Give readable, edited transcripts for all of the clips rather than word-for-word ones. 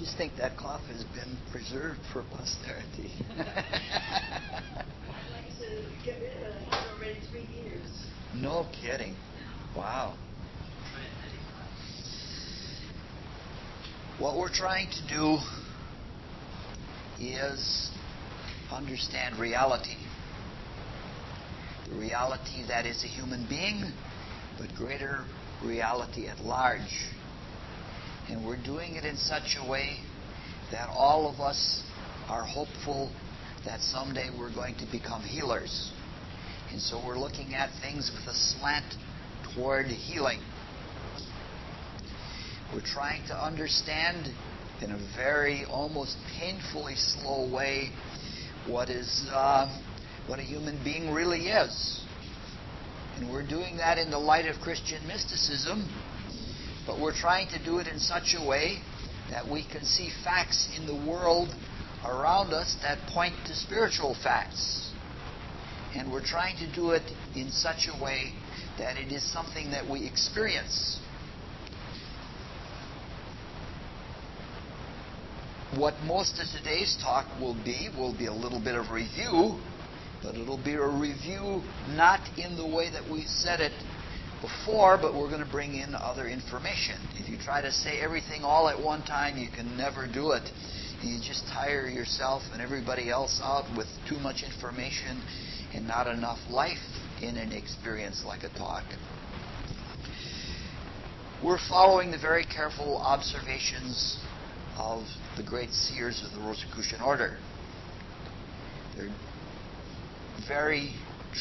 just think that cough has been preserved for posterity. I'd like to get rid of it. I've had already 3 years. No kidding. Wow. What we're trying to do is understand reality. The reality that is a human being, but greater reality at large. And we're doing it in such a way that all of us are hopeful that someday we're going to become healers. And so we're looking at things with a slant toward healing. We're trying to understand in a very almost painfully slow way what a human being really is. And we're doing that in the light of Christian mysticism, but we're trying to do it in such a way that we can see facts in the world around us that point to spiritual facts. And we're trying to do it in such a way that it is something that we experience. What most of today's talk will be a little bit of review, but it'll be a review not in the way that we said it before, but we're going to bring in other information. If you try to say everything all at one time, you can never do it. You just tire yourself and everybody else out with too much information and not enough life in an experience like a talk. We're following the very careful observations of the great seers of the Rosicrucian order. They're very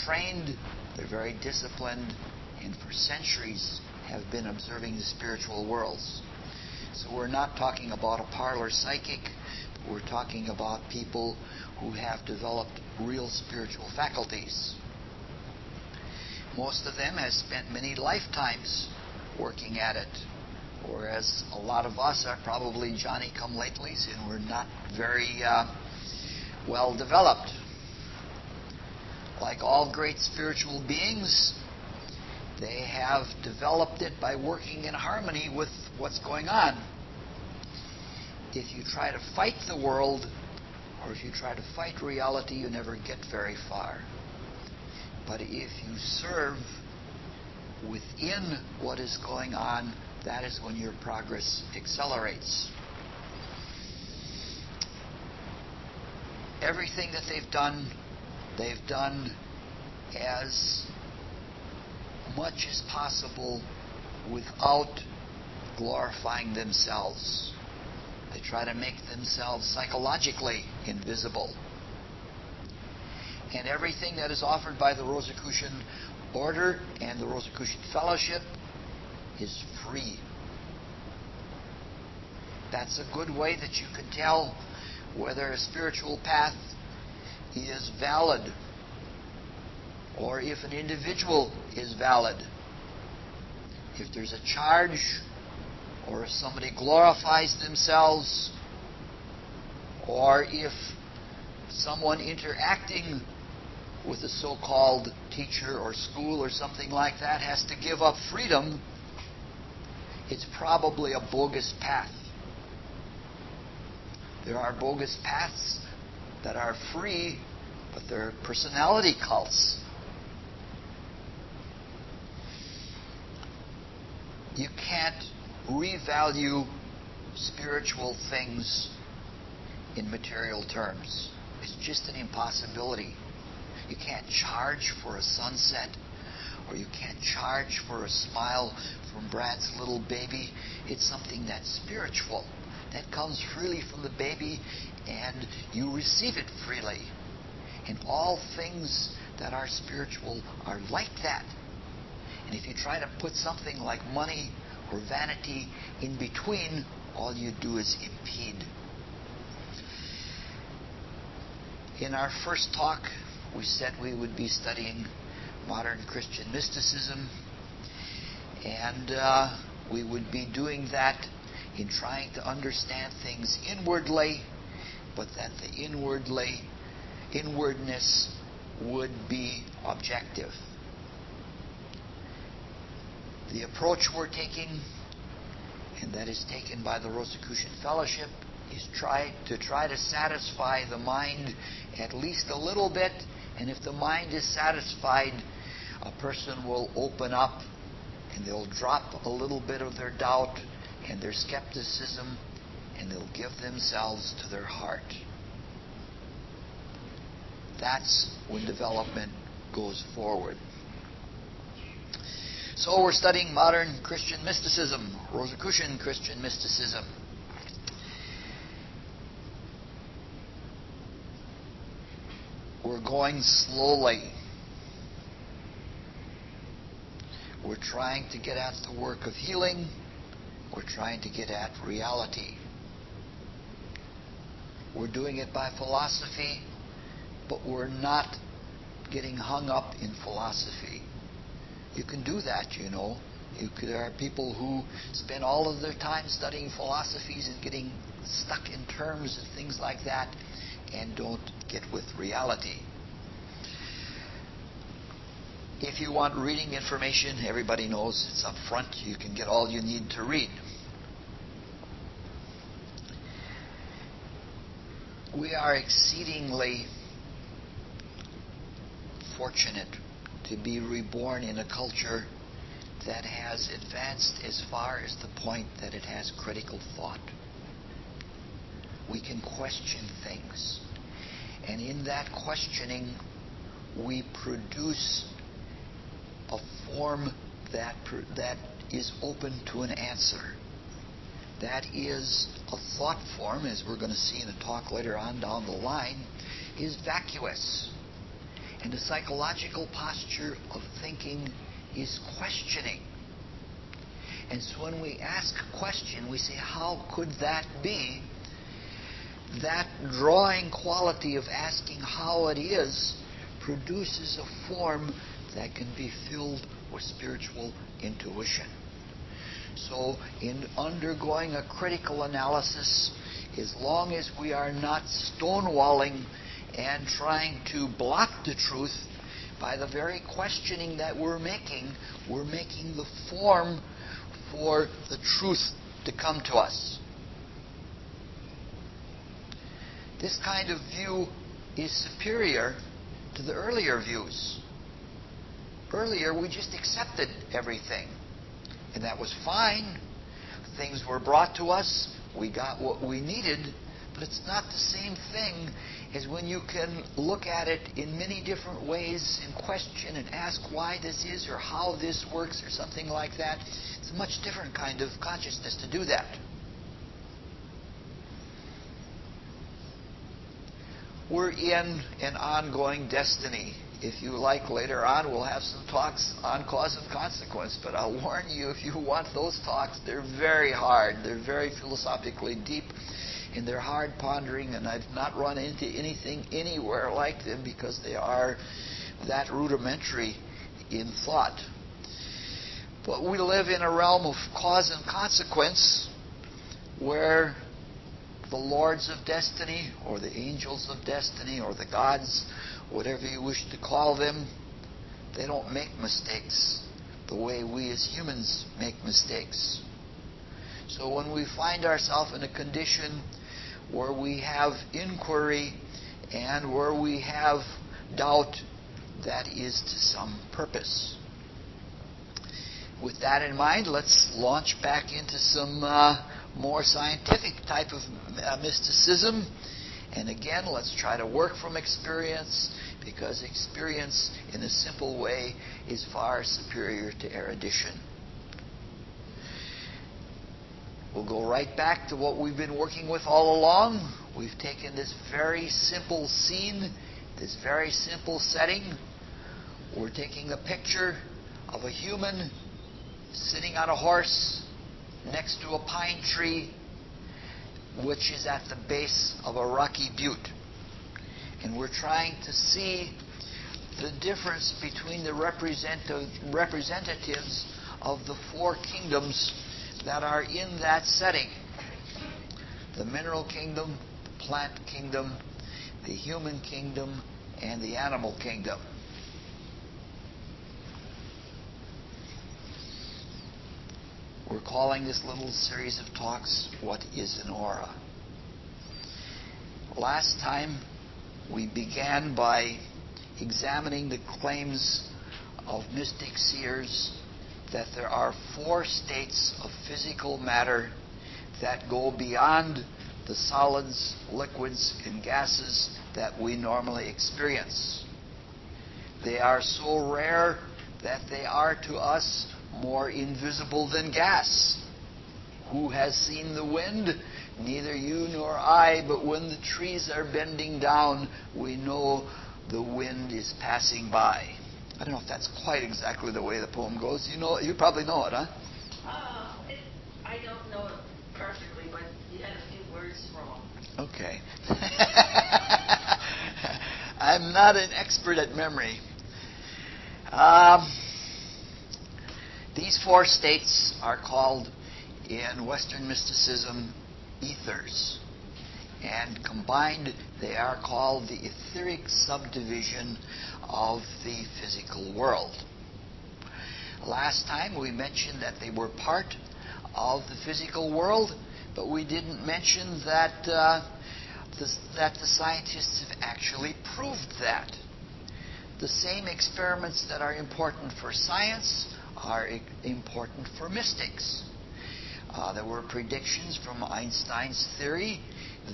trained, they're very disciplined, and for centuries have been observing the spiritual worlds. So we're not talking about a parlor psychic, but we're talking about people who have developed real spiritual faculties. Most of them have spent many lifetimes working at it, whereas a lot of us are probably Johnny-come-latelys and we're not very well developed. Like all great spiritual beings, they have developed it by working in harmony with what's going on. If you try to fight the world, or if you try to fight reality, you never get very far. But if you serve within what is going on, that is when your progress accelerates. Everything that they've done as much as possible without glorifying themselves. They try to make themselves psychologically invisible. And everything that is offered by the Rosicrucian order and the Rosicrucian fellowship is free. That's a good way that you can tell whether a spiritual path is valid or if an individual is valid. If there's a charge, or if somebody glorifies themselves, or if someone interacting with a so-called teacher or school or something like that has to give up freedom, it's probably a bogus path. There are bogus paths that are free, but they're personality cults. You can't revalue spiritual things in material terms. It's just an impossibility. You can't charge for a sunset, or you can't charge for a smile from Brad's little baby. It's something that's spiritual, that comes freely from the baby, and you receive it freely. And all things that are spiritual are like that. And if you try to put something like money or vanity in between, all you do is impede. In our first talk, we said we would be studying modern Christian mysticism, and we would be doing that in trying to understand things inwardly, but that the inwardness would be objective. The approach we're taking, and that is taken by the Rosicrucian Fellowship, is try to satisfy the mind at least a little bit, and if the mind is satisfied, a person will open up and they'll drop a little bit of their doubt and their skepticism, and they'll give themselves to their heart. That's when development goes forward. So we're studying modern Christian mysticism, Rosicrucian Christian mysticism. We're going slowly. We're trying to get at the work of healing. We're trying to get at reality. We're doing it by philosophy, but we're not getting hung up in philosophy. You can do that, you know. There are people who spend all of their time studying philosophies and getting stuck in terms and things like that and don't get with reality. If you want reading information, everybody knows it's up front. You can get all you need to read. We are exceedingly fortunate to be reborn in a culture that has advanced as far as the point that it has critical thought. We can question things. And in that questioning, we produce a form that is open to an answer. That is a thought form, as we're going to see in a talk later on down the line, is vacuous. And the psychological posture of thinking is questioning. And so when we ask a question, we say, how could that be? That drawing quality of asking how it is produces a form that can be filled with spiritual intuition. So in undergoing a critical analysis, as long as we are not stonewalling and trying to block the truth, by the very questioning that we're making the form for the truth to come to us. This kind of view is superior to the earlier views. Earlier, we just accepted everything, and that was fine. Things were brought to us. We got what we needed, but it's not the same thing as when you can look at it in many different ways and question and ask why this is or how this works or something like that. It's a much different kind of consciousness to do that. We're in an ongoing destiny. If you like, later on we'll have some talks on cause and consequence, but I'll warn you, if you want those talks, they're very hard. They're very philosophically deep, and they're hard pondering, and I've not run into anything anywhere like them because they are that rudimentary in thought. But we live in a realm of cause and consequence where the lords of destiny, or the angels of destiny, or the gods, whatever you wish to call them, they don't make mistakes the way we as humans make mistakes. So when we find ourselves in a condition where we have inquiry and where we have doubt, that is to some purpose. With that in mind, let's launch back into some more scientific type of mysticism. And again, let's try to work from experience, because experience in a simple way is far superior to erudition. We'll go right back to what we've been working with all along. We've taken this very simple scene, this very simple setting. We're taking a picture of a human sitting on a horse next to a pine tree, which is at the base of a rocky butte. And we're trying to see the difference between the representatives of the four kingdoms that are in that setting. The mineral kingdom, the plant kingdom, the human kingdom, and the animal kingdom. We're calling this little series of talks, What is an Aura? Last time we began by examining the claims of mystic seers that there are 4 states of physical matter that go beyond the solids, liquids, and gases that we normally experience. They are so rare that they are to us more invisible than gas. Who has seen the wind? Neither you nor I, but when the trees are bending down, we know the wind is passing by. I don't know if that's quite exactly the way the poem goes. You probably know it, huh? I don't know it perfectly, but you had a few words wrong. Okay. I'm not an expert at memory. These 4 states are called, in Western mysticism, ethers. And combined, they are called the etheric subdivision of the physical world. Last time we mentioned that they were part of the physical world, but we didn't mention that the scientists have actually proved that. The same experiments that are important for science are important for mystics. There were predictions from Einstein's theory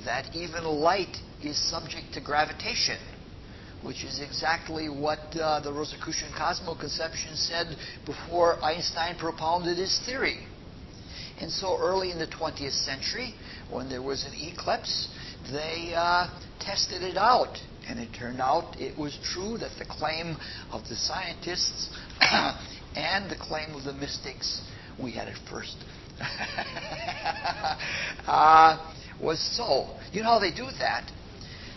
that even light is subject to gravitation, which is exactly what the Rosicrucian cosmoconception said before Einstein propounded his theory. And so early in the 20th century, when there was an eclipse, they tested it out. And it turned out it was true that the claim of the scientists and the claim of the mystics, we had it first, was so. You know how they do that?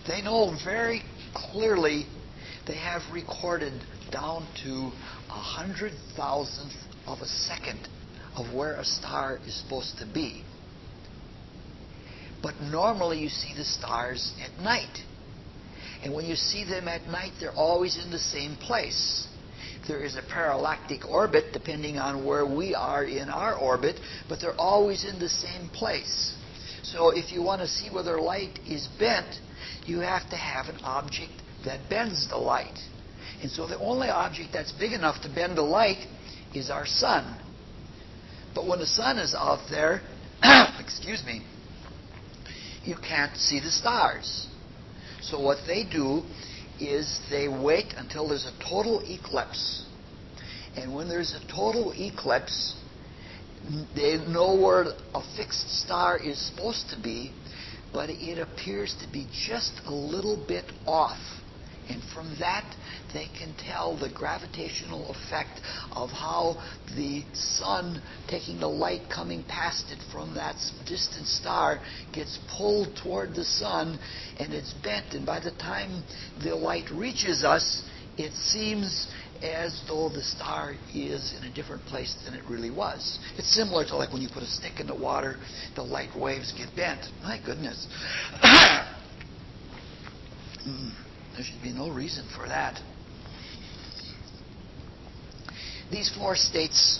They know very clearly, they have recorded down to 100,000th of a second of where a star is supposed to be. But normally you see the stars at night. And when you see them at night, they're always in the same place. There is a parallactic orbit depending on where we are in our orbit, but they're always in the same place. So if you want to see whether light is bent, you have to have an object that bends the light. And so the only object that's big enough to bend the light is our sun. But when the sun is out there, excuse me, you can't see the stars. So what they do is they wait until there's a total eclipse. And when there's a total eclipse, they know where a fixed star is supposed to be, but it appears to be just a little bit off. And from that, they can tell the gravitational effect of how the sun, taking the light coming past it from that distant star, gets pulled toward the sun, and it's bent. And by the time the light reaches us, it seems as though the star is in a different place than it really was. It's similar to like when you put a stick in the water, the light waves get bent. My goodness. There should be no reason for that. These 4 states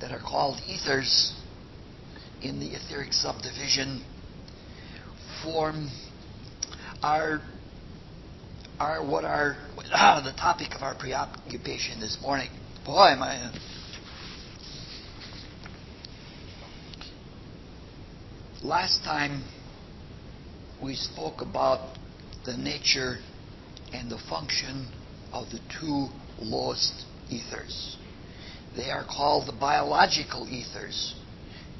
that are called ethers in the etheric subdivision are the topic of our preoccupation this morning. Boy, am I... Last time we spoke about the nature and the function of the 2 lowest ethers. They are called the biological ethers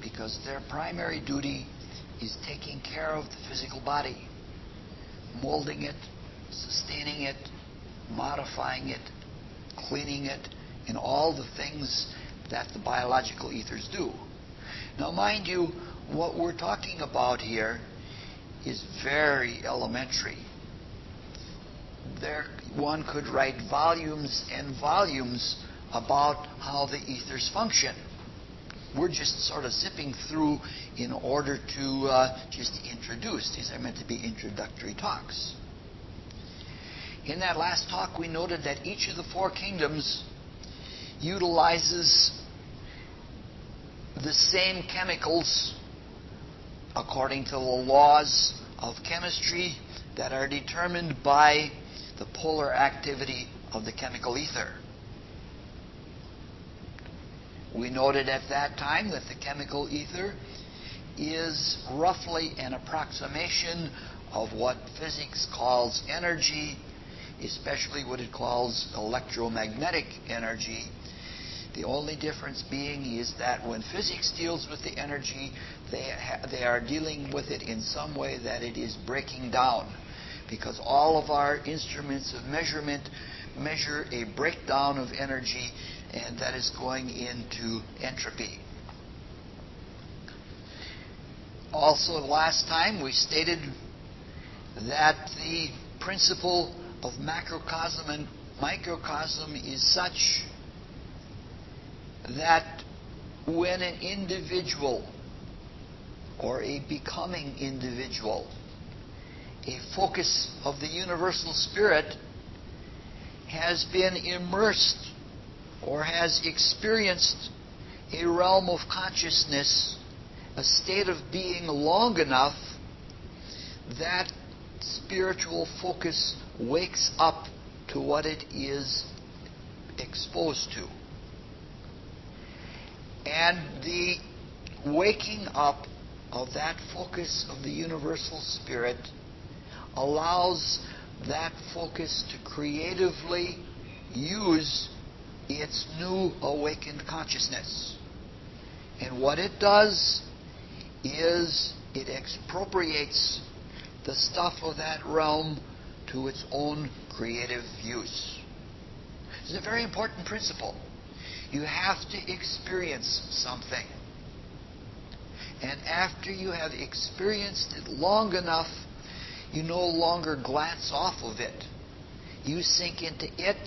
because their primary duty is taking care of the physical body, molding it, sustaining it, modifying it, cleaning it, and all the things that the biological ethers do. Now, mind you, what we're talking about here is very elementary. One could write volumes and volumes about how the ethers function. We're just sort of zipping through in order to just introduce. These are meant to be introductory talks. In that last talk, we noted that each of the 4 kingdoms utilizes the same chemicals according to the laws of chemistry that are determined by the polar activity of the chemical ether. We noted at that time that the chemical ether is roughly an approximation of what physics calls energy, especially what it calls electromagnetic energy. The only difference being is that when physics deals with the energy, they are dealing with it in some way that it is breaking down, because all of our instruments of measurement measure a breakdown of energy, and that is going into entropy. Also, last time we stated that the principle of macrocosm and microcosm is such that when an individual or a becoming individual, a focus of the universal spirit, has been immersed or has experienced a realm of consciousness, a state of being long enough, that spiritual focus wakes up to what it is exposed to. And the waking up of that focus of the universal spirit allows that focus to creatively use its new awakened consciousness. And what it does is it expropriates the stuff of that realm to its own creative use. This is a very important principle. You have to experience something. And after you have experienced it long enough, you no longer glance off of it. You sink into it,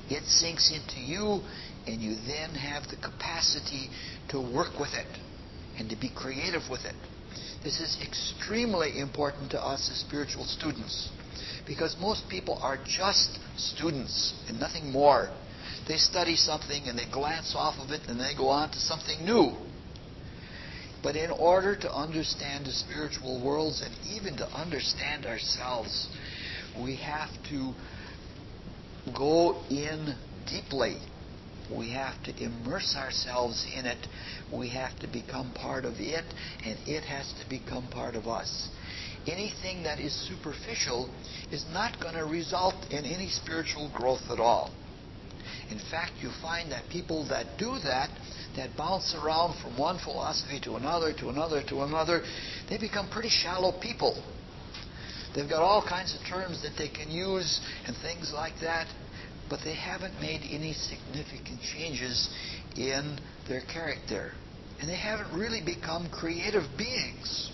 it sinks into you, and you then have the capacity to work with it and to be creative with it. This is extremely important to us as spiritual students, because most people are just students and nothing more. They study something and they glance off of it and they go on to something new. But in order to understand the spiritual worlds and even to understand ourselves, we have to go in deeply. We have to immerse ourselves in it. We have to become part of it, and it has to become part of us. Anything that is superficial is not going to result in any spiritual growth at all. In fact, you find that people that do that bounce around from one philosophy to another, to another, to another, they become pretty shallow people. They've got all kinds of terms that they can use and things like that, but they haven't made any significant changes in their character. And they haven't really become creative beings.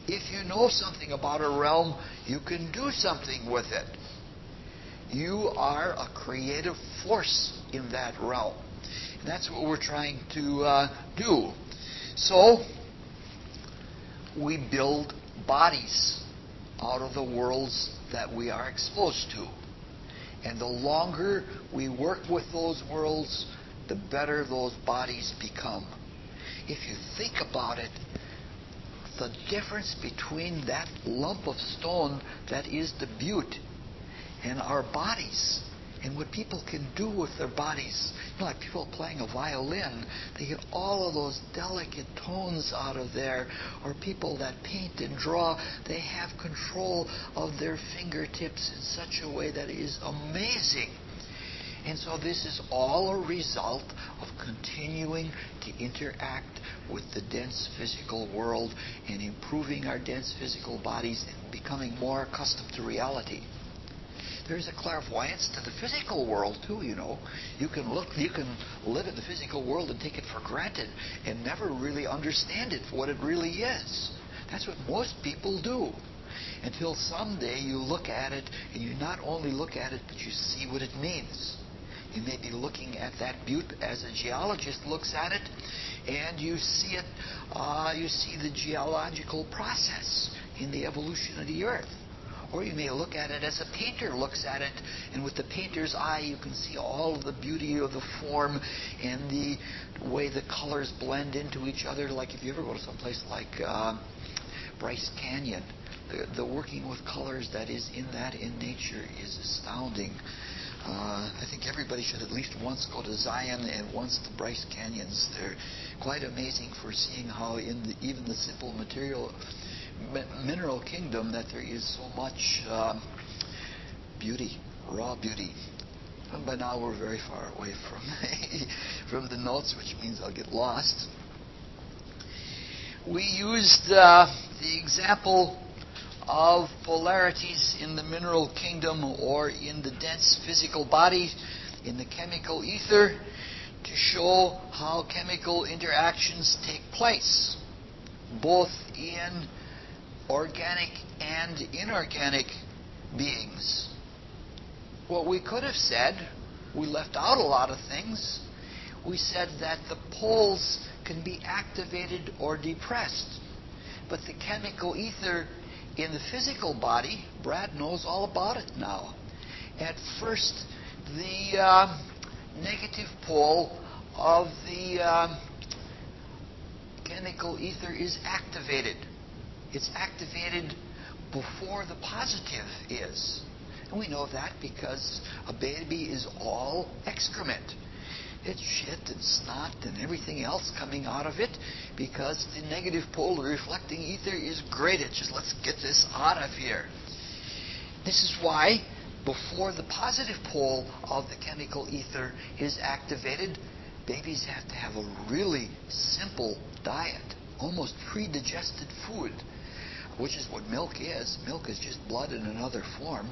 If you know something about a realm, you can do something with it. You are a creative force in that realm. And that's what we're trying to do. So, we build bodies out of the worlds that we are exposed to. And the longer we work with those worlds, the better those bodies become. If you think about it, the difference between that lump of stone that is the butte and our bodies, and what people can do with their bodies. You know, like people playing a violin, they get all of those delicate tones out of there. Or people that paint and draw, they have control of their fingertips in such a way that is amazing. And so this is all a result of continuing to interact with the dense physical world and improving our dense physical bodies and becoming more accustomed to reality. There's a clairvoyance to the physical world too, you know. You can live in the physical world and take it for granted and never really understand it for what it really is. That's what most people do. Until someday you look at it, and you not only look at it, but you see what it means. You may be looking at that butte as a geologist looks at it, and you see it. You see the geological process in the evolution of the earth. Or you may look at it as a painter looks at it, and with the painter's eye you can see all of the beauty of the form and the way the colors blend into each other. Like if you ever go to some place like Bryce Canyon, the working with colors that is in nature is astounding. I think everybody should at least once go to Zion and once to Bryce Canyons. They're quite amazing for seeing how in even the simple mineral kingdom that there is so much beauty, raw beauty. And by now we're very far away from the notes, which means I'll get lost. We used the example of polarities in the mineral kingdom or in the dense physical body, in the chemical ether, to show how chemical interactions take place, both in organic and inorganic beings. What we could have said, we left out a lot of things. We said that the poles can be activated or depressed, but the chemical ether in the physical body, Brad knows all about it now. At first, the negative pole of the chemical ether is activated. It's activated before the positive is. And we know that because a baby is all excrement. It's shit and snot and everything else coming out of it because the negative pole, the reflecting ether, is great. It's just, let's get this out of here. This is why before the positive pole of the chemical ether is activated, babies have to have a really simple diet, almost pre-digested food, which is what milk is. Milk is just blood in another form.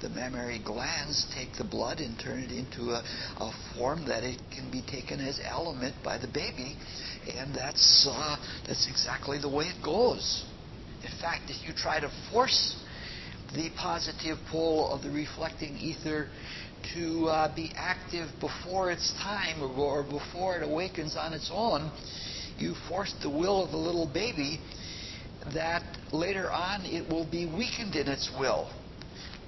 The mammary glands take the blood and turn it into a form that it can be taken as aliment by the baby, and that's exactly the way it goes. In fact, if you try to force the positive pole of the reflecting ether to be active before its time or before it awakens on its own, you force the will of the little baby that later on it will be weakened in its will.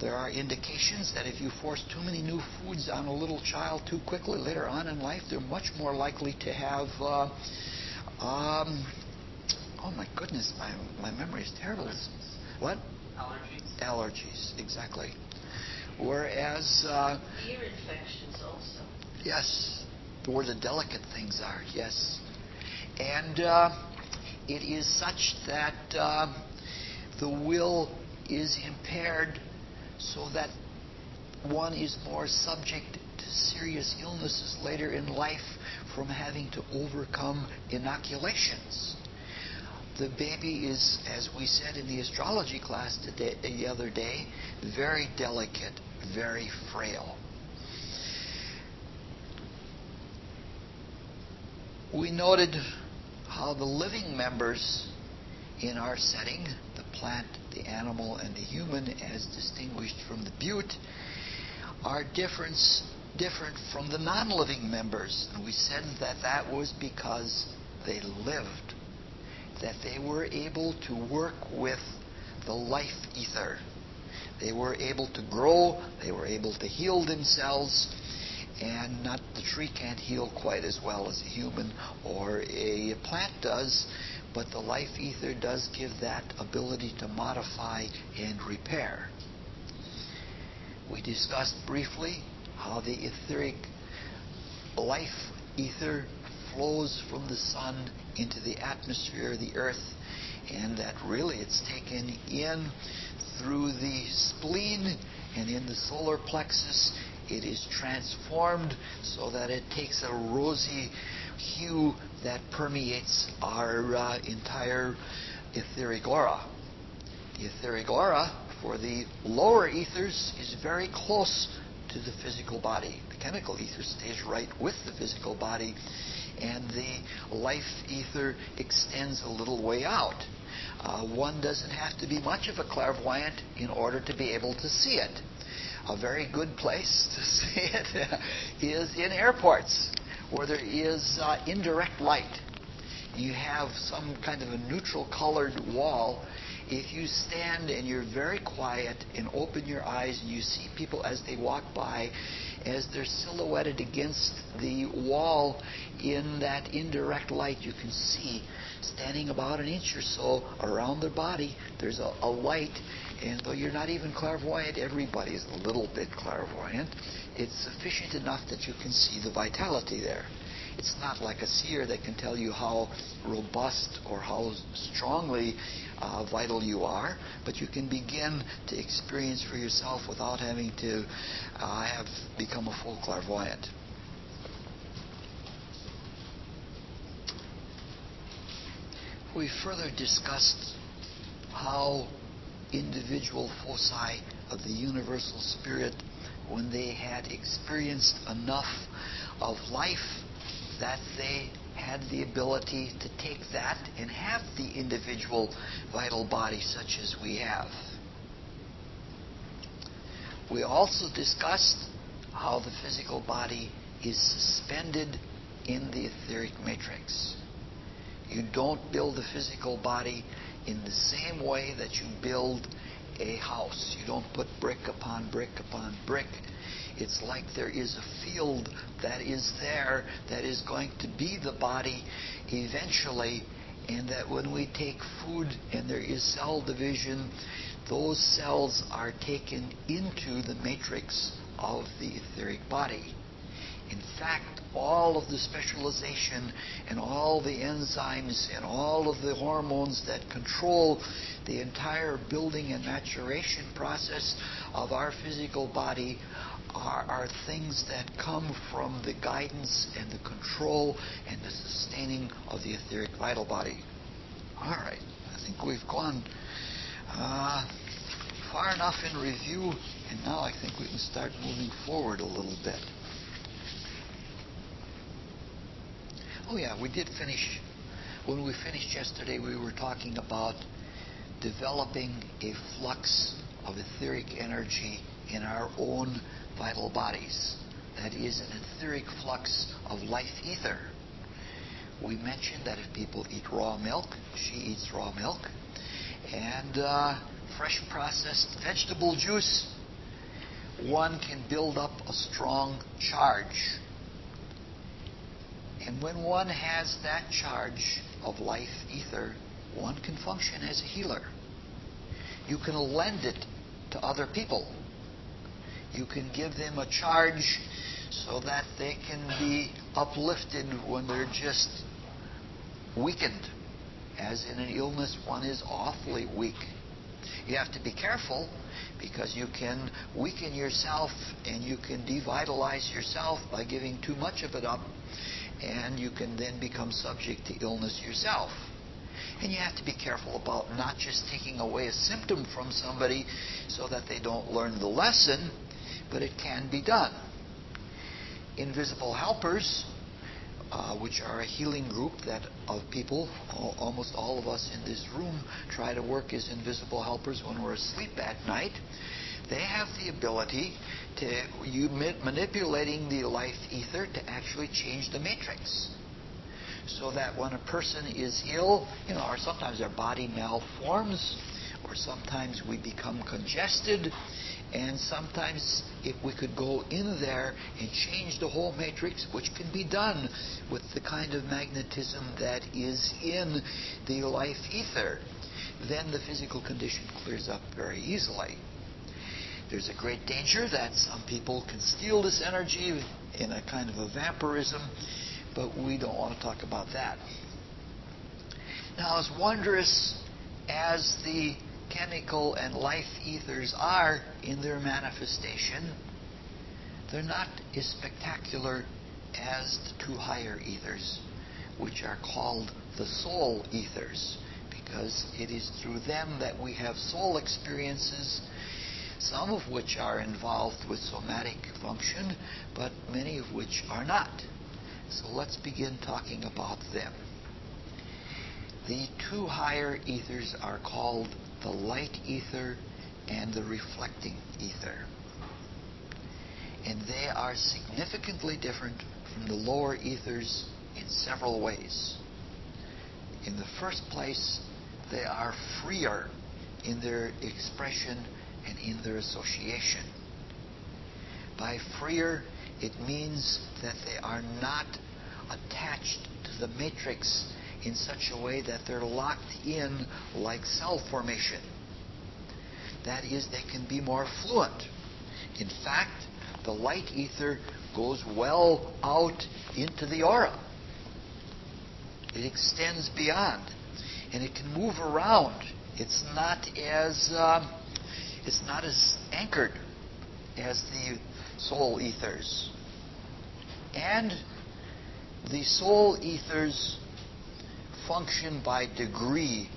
There are indications that if you force too many new foods on a little child too quickly later on in life, they're much more likely to have, oh my goodness, my memory is terrible. What? Allergies. Allergies, exactly. Whereas... ear infections also. Yes, where the delicate things are, yes. And it is such that the will is impaired so that one is more subject to serious illnesses later in life from having to overcome inoculations. The baby is, as we said in the astrology class the other day, very delicate, very frail. We noted how the living members in our setting, the plant, the animal, and the human, as distinguished from the butte, are different from the non-living members. And we said that was because they lived, that they were able to work with the life ether. They were able to grow, they were able to heal themselves, and the tree can't heal quite as well as a human or a plant does, but the life ether does give that ability to modify and repair. We discussed briefly how the etheric life ether flows from the sun into the atmosphere of the earth, and that really it's taken in through the spleen and in the solar plexus. It is transformed so that it takes a rosy hue that permeates our entire etheric aura. The etheric aura for the lower ethers is very close to the physical body. The chemical ether stays right with the physical body, and the life ether extends a little way out. One doesn't have to be much of a clairvoyant in order to be able to see it. A very good place to see it is in airports, where there is indirect light. You have some kind of a neutral colored wall, If you stand and you're very quiet and open your eyes and you see people as they walk by, as they're silhouetted against the wall in that indirect light, you can see standing about an inch or so around their body, there's a light. And though you're not even clairvoyant, everybody is a little bit clairvoyant. It's sufficient enough that you can see the vitality there. It's not like a seer that can tell you how robust or how strongly vital you are, but you can begin to experience for yourself without having to have become a full clairvoyant. We further discussed how individual foci of the universal spirit, when they had experienced enough of life, that they had the ability to take that and have the individual vital body such as we have. We also discussed how the physical body is suspended in the etheric matrix. You don't build a physical body in the same way that you build a house. You don't put brick upon brick upon brick. It's like there is a field that is there that is going to be the body eventually, and that when we take food and there is cell division, those cells are taken into the matrix of the etheric body. In fact, all of the specialization and all the enzymes and all of the hormones that control the entire building and maturation process of our physical body are things that come from the guidance and the control and the sustaining of the etheric vital body. All right, I think we've gone far enough in review, and now I think we can start moving forward a little bit. Oh yeah, we did finish. When we finished yesterday, we were talking about developing a flux of etheric energy in our own vital bodies. That is, an etheric flux of life ether. We mentioned that if people eat raw milk, she eats raw milk, and fresh processed vegetable juice, one can build up a strong charge. And when one has that charge of life ether, one can function as a healer. You can lend it to other people. You can give them a charge so that they can be uplifted when they're just weakened. As in an illness, one is awfully weak. You have to be careful, because you can weaken yourself and you can devitalize yourself by giving too much of it up, and you can then become subject to illness yourself. And you have to be careful about not just taking away a symptom from somebody so that they don't learn the lesson, but it can be done. Invisible helpers, which are a healing group that of people, almost all of us in this room try to work as invisible helpers when we're asleep at night. They have the ability to manipulating the life ether to actually change the matrix. So that when a person is ill, or sometimes their body malforms, or sometimes we become congested, and sometimes if we could go in there and change the whole matrix, which can be done with the kind of magnetism that is in the life ether, then the physical condition clears up very easily. There's a great danger that some people can steal this energy in a kind of a vampirism, but we don't want to talk about that. Now, as wondrous as the chemical and life ethers are in their manifestation, they're not as spectacular as the two higher ethers, which are called the soul ethers, because it is through them that we have soul experiences, some of which are involved with somatic function, but many of which are not. So let's begin talking about them. The two higher ethers are called the light ether and the reflecting ether. And they are significantly different from the lower ethers in several ways. In the first place, they are freer in their expression and in their association. By freer, it means that they are not attached to the matrix in such a way that they're locked in like cell formation. That is, they can be more fluent. In fact, the light ether goes well out into the aura. It extends beyond, and it can move around. It's not as anchored as the soul ethers. And the soul ethers function by degree,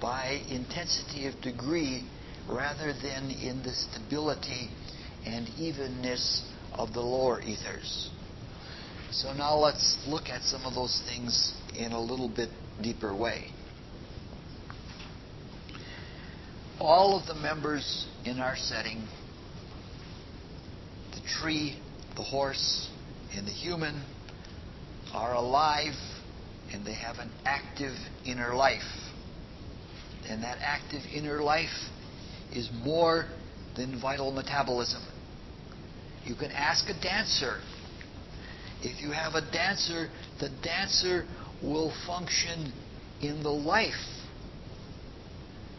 by intensity of degree, rather than in the stability and evenness of the lower ethers. So now let's look at some of those things in a little bit deeper way. All of the members in our setting, the tree, the horse, and the human, are alive, and they have an active inner life. And that active inner life is more than vital metabolism. You can ask a dancer. If you have a dancer, the dancer will function in the life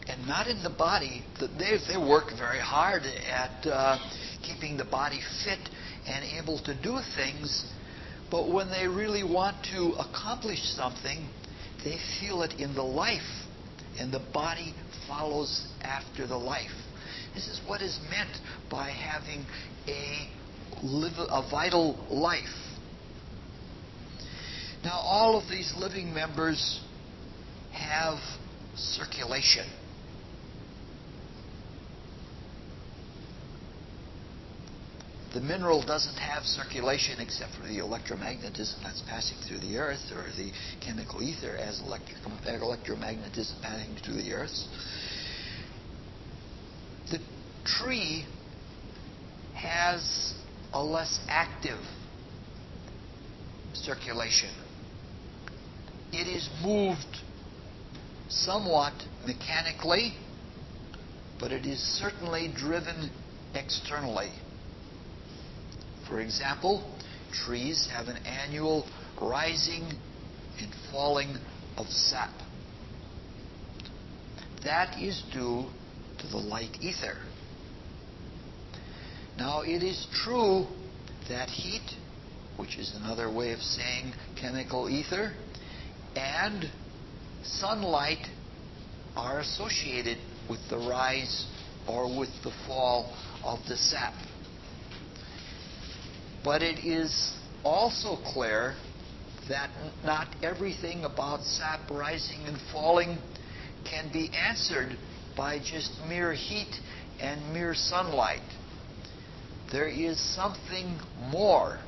and not in the body. They work very hard at keeping the body fit and able to do things, but when they really want to accomplish something, they feel it in the life, and the body follows after the life. This is what is meant by having a vital life. Now, all of these living members have circulation. The mineral doesn't have circulation except for the electromagnetism that's passing through the earth, or the chemical ether as electromagnetism passing through the earth. The tree has a less active circulation. It is moved somewhat mechanically, but it is certainly driven externally. For example, trees have an annual rising and falling of sap. That is due to the light ether. Now, it is true that heat, which is another way of saying chemical ether, and sunlight are associated with the rise or with the fall of the sap. But it is also clear that not everything about sap rising and falling can be answered by just mere heat and mere sunlight. There is something more.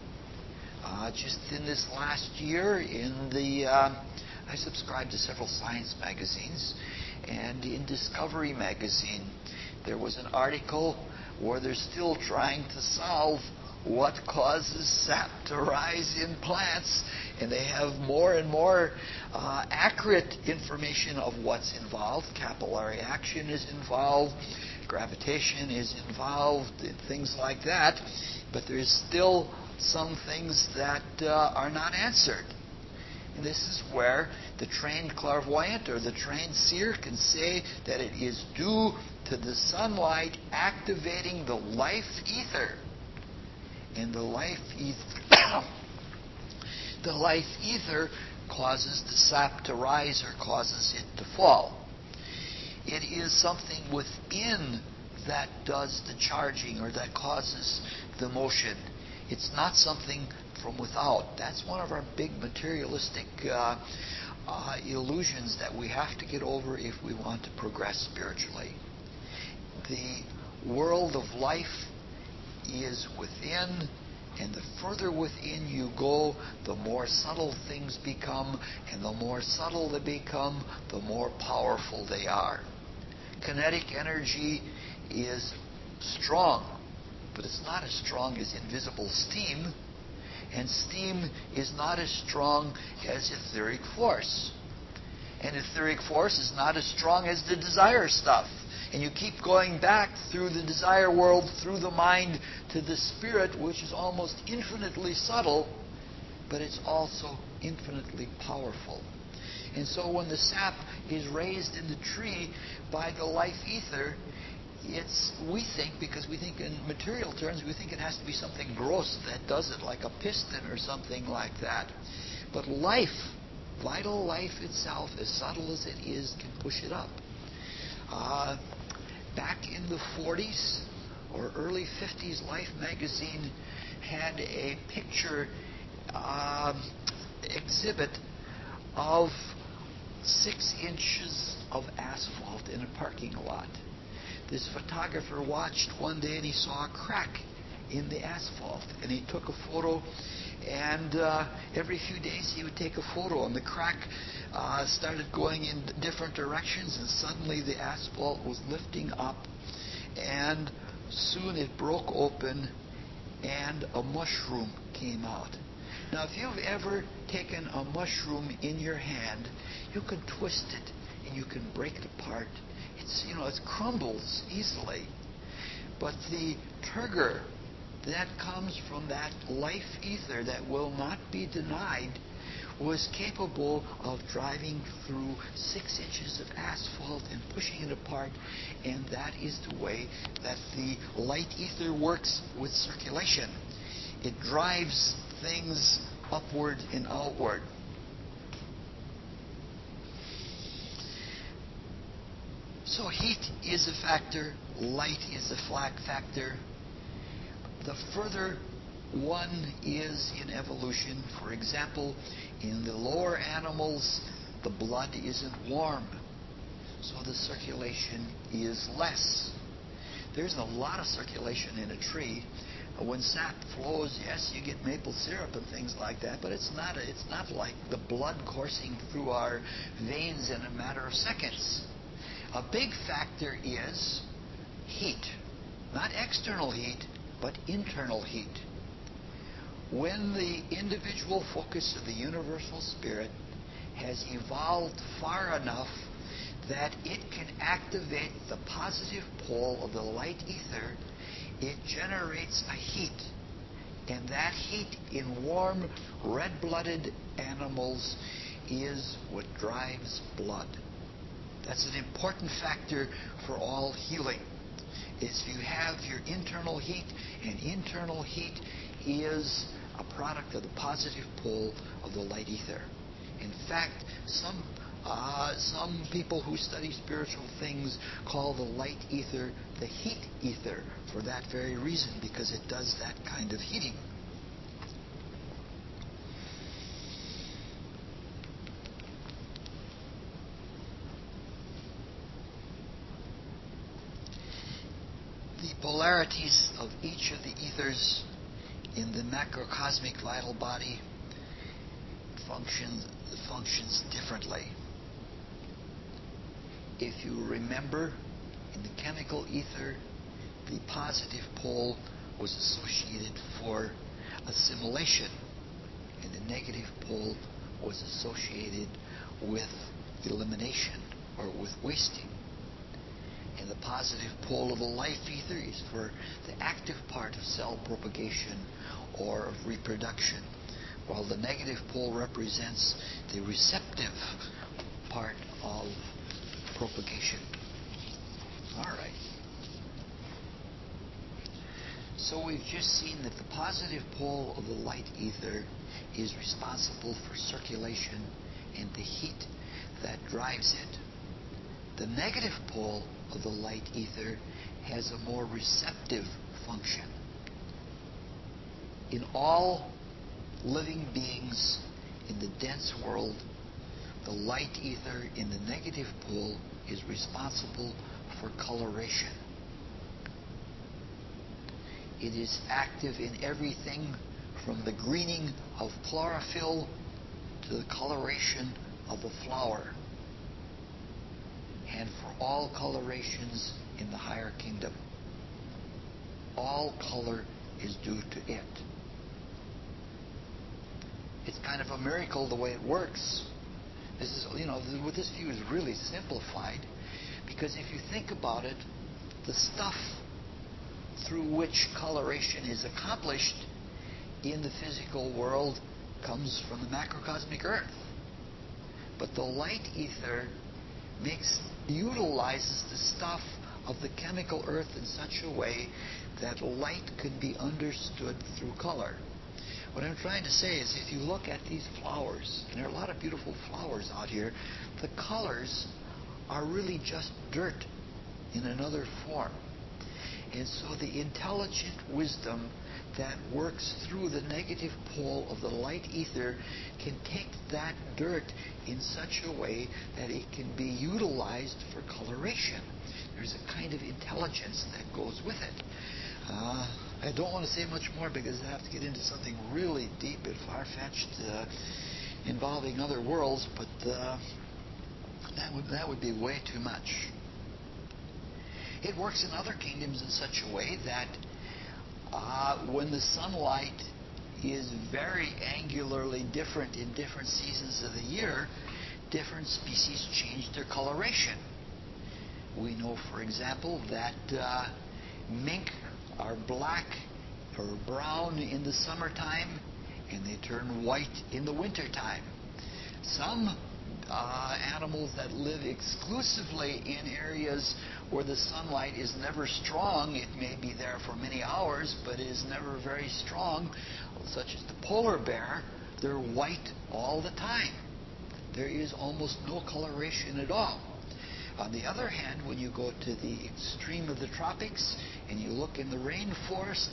Just in this last year, I subscribed to several science magazines, and in Discovery magazine, there was an article where they're still trying to solve what causes sap to rise in plants, and they have more and more accurate information of what's involved. Capillary action is involved, gravitation is involved, and things like that, but there's still some things that are not answered. And this is where the trained clairvoyant or the trained seer can say that it is due to the sunlight activating the life ether. And the life ether causes the sap to rise or causes it to fall. It is something within that does the charging or that causes the motion. It's not something from without. That's one of our big materialistic illusions that we have to get over if we want to progress spiritually. The world of life is within, and the further within you go, the more subtle things become, and the more subtle they become, the more powerful they are. Kinetic energy is strong, but it's not as strong as invisible steam, and steam is not as strong as etheric force. And etheric force is not as strong as the desire stuff. And you keep going back through the desire world, through the mind, to the spirit, which is almost infinitely subtle, but it's also infinitely powerful. And so when the sap is raised in the tree by the life ether, we think, because we think in material terms, we think it has to be something gross that does it, like a piston or something like that. But life, vital life itself, as subtle as it is, can push it up. Back in the 40s or early 50s, Life magazine had a picture exhibit of 6 inches of asphalt in a parking lot. This photographer watched one day and he saw a crack in the asphalt, and he took a photo, and every few days he would take a photo, and the crack started going in different directions, and suddenly the asphalt was lifting up, and soon it broke open and a mushroom came out. Now, if you've ever taken a mushroom in your hand, you can twist it and you can break it apart. It crumbles easily. But the turgor that comes from that life ether that will not be denied was capable of driving through 6 inches of asphalt and pushing it apart, and that is the way that the light ether works with circulation. It drives things upward and outward. So heat is a factor, light is a factor. The further one is in evolution, for example, in the lower animals, the blood isn't warm, so the circulation is less. There's a lot of circulation in a tree. When sap flows, yes, you get maple syrup and things like that, but it's not like the blood coursing through our veins in a matter of seconds. A big factor is heat. Not external heat, but internal heat. When the individual focus of the universal spirit has evolved far enough that it can activate the positive pole of the light ether, it generates a heat. And that heat in warm, red-blooded animals is what drives blood. That's an important factor for all healing. Is you have your internal heat, and internal heat is a product of the positive pole of the light ether. In fact, some people who study spiritual things call the light ether the heat ether for that very reason, because it does that kind of heating. The polarities of each of the ethers in the macrocosmic vital body functions differently. If you remember, in the chemical ether, the positive pole was associated for assimilation, and the negative pole was associated with elimination or with wasting. And the positive pole of the life ether is for the active part of cell propagation or of reproduction, while the negative pole represents the receptive part of propagation. All right. So we've just seen that the positive pole of the light ether is responsible for circulation and the heat that drives it. The negative pole of the light ether has a more receptive function. In all living beings in the dense world, the light ether in the negative pole is responsible for coloration. It is active in everything from the greening of chlorophyll to the coloration of the flower, and for all colorations in the higher kingdom. All color is due to it. It's kind of a miracle the way it works. This is, what this view is really simplified, because if you think about it, the stuff through which coloration is accomplished in the physical world comes from the macrocosmic earth. But the light ether utilizes the stuff of the chemical earth in such a way that light can be understood through color. What I'm trying to say is, if you look at these flowers, and there are a lot of beautiful flowers out here, the colors are really just dirt in another form. And so the intelligent wisdom that works through the negative pole of the light ether can take that dirt in such a way that it can be utilized for coloration. There's a kind of intelligence that goes with it. I don't want to say much more because I have to get into something really deep and far-fetched involving other worlds, but that would be way too much. It works in other kingdoms in such a way that when the sunlight is very angularly different in different seasons of the year, different species change their coloration. We know, for example, that mink are black or brown in the summertime, and they turn white in the wintertime. Some animals that live exclusively in areas where the sunlight is never strong, it may be there for many hours, but is never very strong, such as the polar bear, they're white all the time. There is almost no coloration at all. On the other hand, when you go to the extreme of the tropics and you look in the rainforest,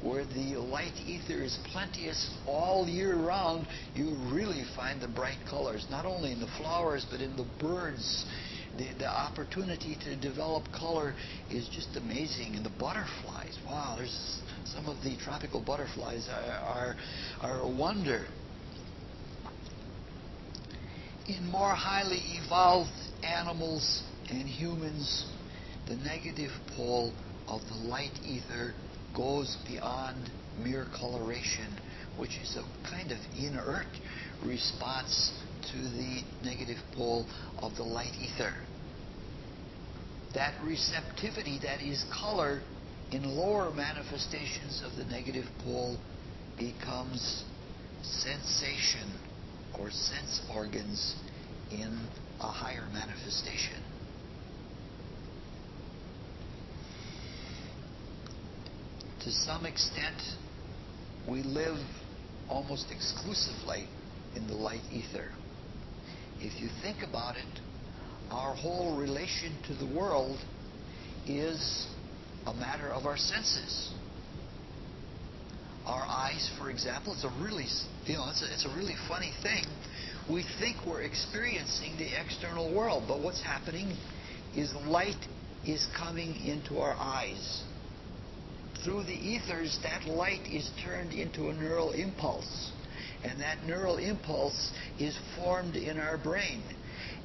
where the light ether is plenteous all year round, you really find the bright colors, not only in the flowers but in the birds. The opportunity to develop color is just amazing. And the butterflies, wow, there's some of the tropical butterflies are a wonder. In more highly evolved animals and humans, the negative pole of the light ether goes beyond mere coloration, which is a kind of inert response to the negative pole of the light ether. That receptivity that is color in lower manifestations of the negative pole becomes sensation or sense organs in a higher manifestation. To some extent, we live almost exclusively in the light ether. If you think about it, our whole relation to the world is a matter of our senses. Our eyes, for example, it's a really funny thing. We think we're experiencing the external world, but what's happening is light is coming into our eyes. Through the ethers, that light is turned into a neural impulse, and that neural impulse is formed in our brain.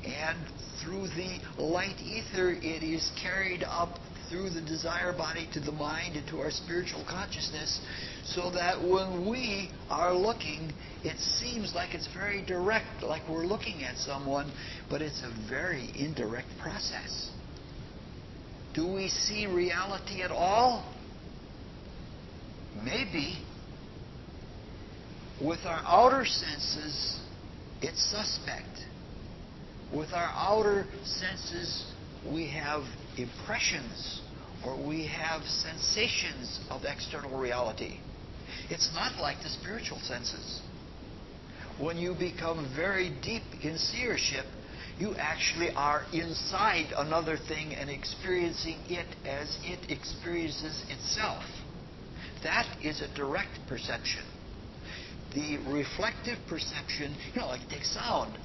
And through the light ether, it is carried up through the desire body to the mind and to our spiritual consciousness, so that when we are looking, it seems like it's very direct, like we're looking at someone, but it's a very indirect process. Do we see reality at all? Maybe. With our outer senses, it's suspect. With our outer senses, we have impressions or we have sensations of external reality. It's not like the spiritual senses. When you become very deep in seership, you actually are inside another thing and experiencing it as it experiences itself. That is a direct perception. The reflective perception, like take sound.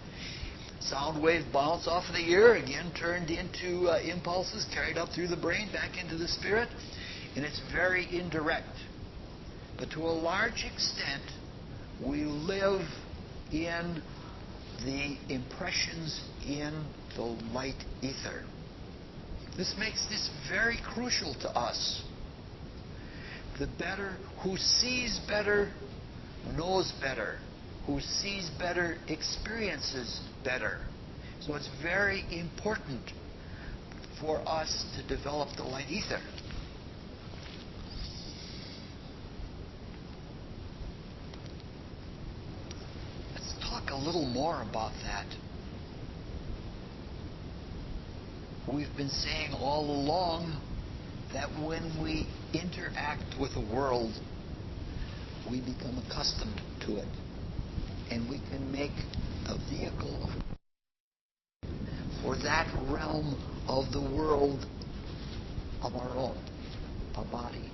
Sound waves bounce off of the ear, again turned into impulses, carried up through the brain, back into the spirit, and it's very indirect. But to a large extent, we live in the impressions in the light ether. This makes this very crucial to us. The better, who sees better, knows better. Who sees better, experiences better. So it's very important for us to develop the light ether. Let's talk a little more about that. We've been saying all along that when we interact with the world, we become accustomed to it. And we can make a vehicle for that realm of the world of our own, a body.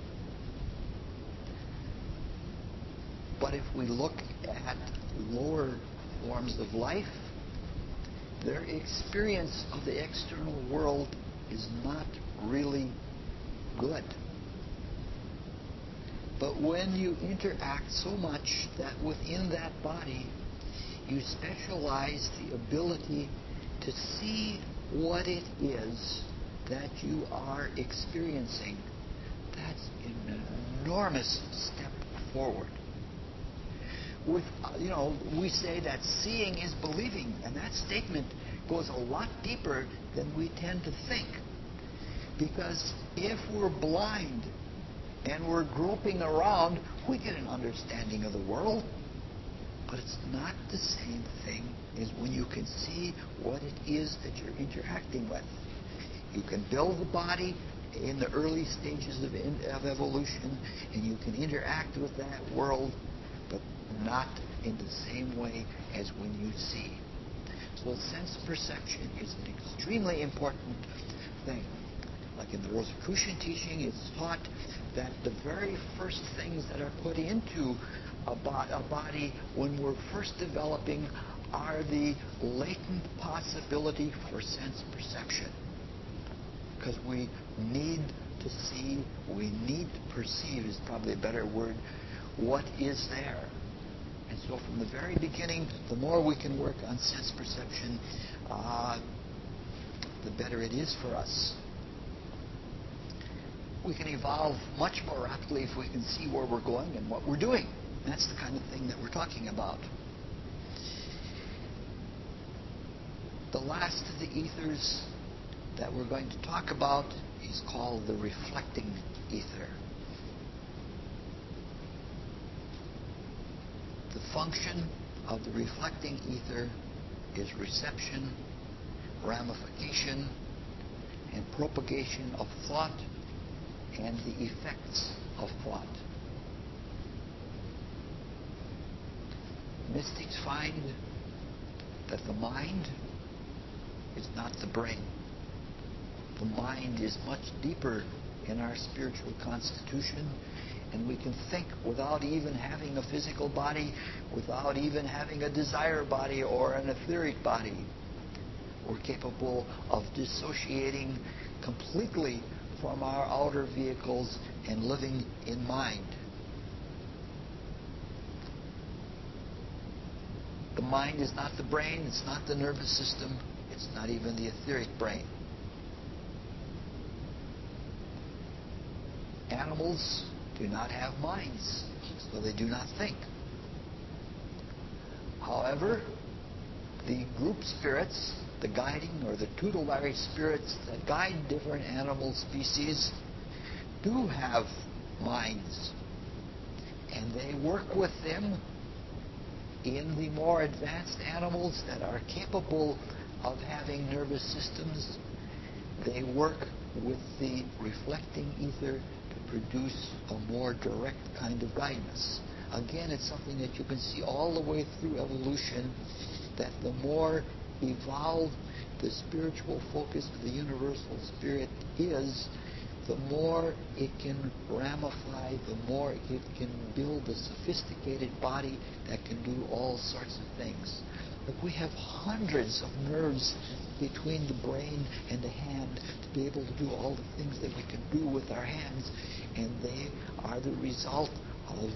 But if we look at lower forms of life, their experience of the external world is not really good. But when you interact so much that within that body you specialize the ability to see what it is that you are experiencing, that's an enormous step forward. We say that seeing is believing, and that statement goes a lot deeper than we tend to think. Because if we're blind and we're groping around, we get an understanding of the world. But it's not the same thing as when you can see what it is that you're interacting with. You can build the body in the early stages of evolution, and you can interact with that world, but not in the same way as when you see. So sense perception is an extremely important thing. Like in the Rosicrucian teaching, it's taught that the very first things that are put into a body when we're first developing are the latent possibility for sense perception. Because we need to see, we need to perceive is probably a better word, what is there. And so from the very beginning, the more we can work on sense perception, the better it is for us. We can evolve much more rapidly if we can see where we're going and what we're doing. That's the kind of thing that we're talking about. The last of the ethers that we're going to talk about is called the reflecting ether. The function of the reflecting ether is reception, ramification, and propagation of thought and the effects of thought. Mystics find that the mind is not the brain. The mind is much deeper in our spiritual constitution, and we can think without even having a physical body, without even having a desire body or an etheric body. We're capable of dissociating completely from our outer vehicles and living in mind. The mind is not the brain, it's not the nervous system, it's not even the etheric brain. Animals do not have minds, so they do not think. However, the group spirits, the guiding or the tutelary spirits that guide different animal species, do have minds. And they work with them in the more advanced animals that are capable of having nervous systems. They work with the reflecting ether to produce a more direct kind of guidance. Again, it's something that you can see all the way through evolution, that the more evolved the spiritual focus of the universal spirit is, the more it can ramify, the more it can build a sophisticated body that can do all sorts of things. Like we have hundreds of nerves between the brain and the hand to be able to do all the things that we can do with our hands, and they are the result of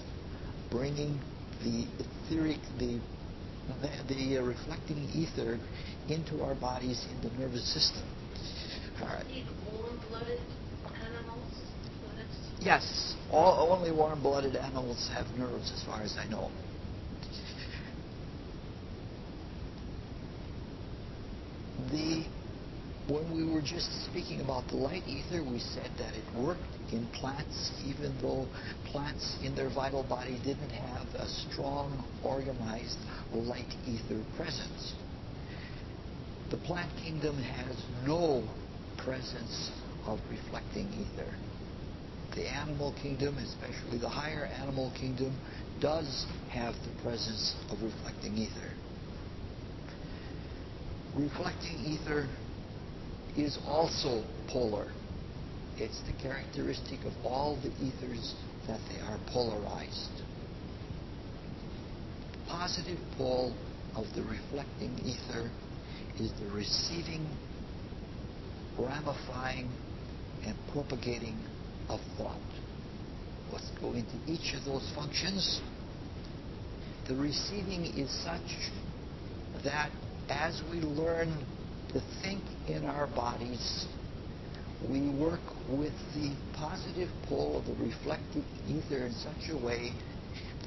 bringing the etheric, the reflecting ether into our bodies in the nervous system. All right. Warm-blooded animals? Yes, only warm-blooded animals have nerves, as far as I know. When we were just speaking about the light ether, we said that it worked in plants, even though plants in their vital body didn't have a strong, organized light ether presence. The plant kingdom has no presence of reflecting ether. The animal kingdom, especially the higher animal kingdom, does have the presence of reflecting ether. Reflecting ether is also polar. It's the characteristic of all the ethers that they are polarized. Positive pole of the reflecting ether is the receiving, ramifying, and propagating of thought. Let's go into each of those functions. The receiving is such that as we learn to think in our bodies, we work with the positive pole of the reflective ether in such a way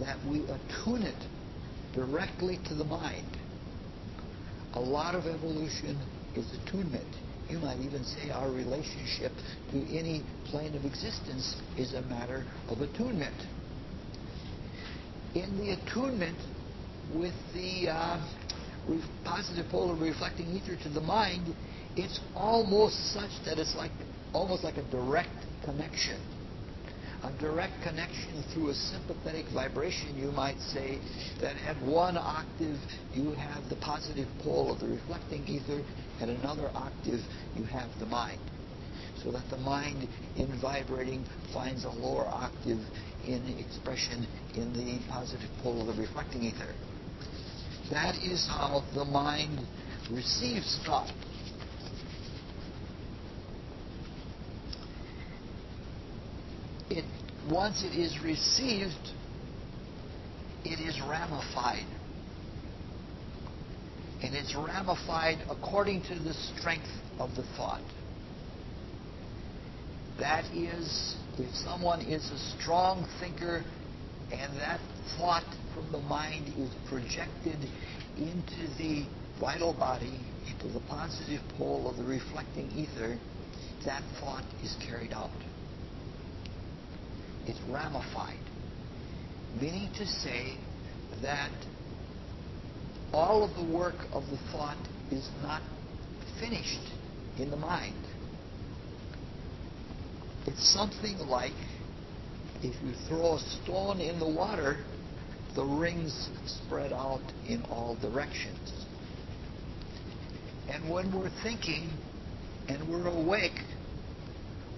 that we attune it directly to the mind. A lot of evolution is attunement. You might even say our relationship to any plane of existence is a matter of attunement. In the attunement with the positive pole of reflecting ether to the mind, it's almost such that it's almost like a direct connection. A direct connection through a sympathetic vibration, you might say, that at one octave you have the positive pole of the reflecting ether, at another octave you have the mind. So that the mind in vibrating finds a lower octave in expression in the positive pole of the reflecting ether. That is how the mind receives thought. Once it is received, it is ramified. And it's ramified according to the strength of the thought. That is, if someone is a strong thinker and that thought from the mind is projected into the vital body, into the positive pole of the reflecting ether, that thought is carried out. It's ramified, meaning to say that all of the work of the thought is not finished in the mind. It's something like if you throw a stone in the water, the rings spread out in all directions. And when we're thinking and we're awake,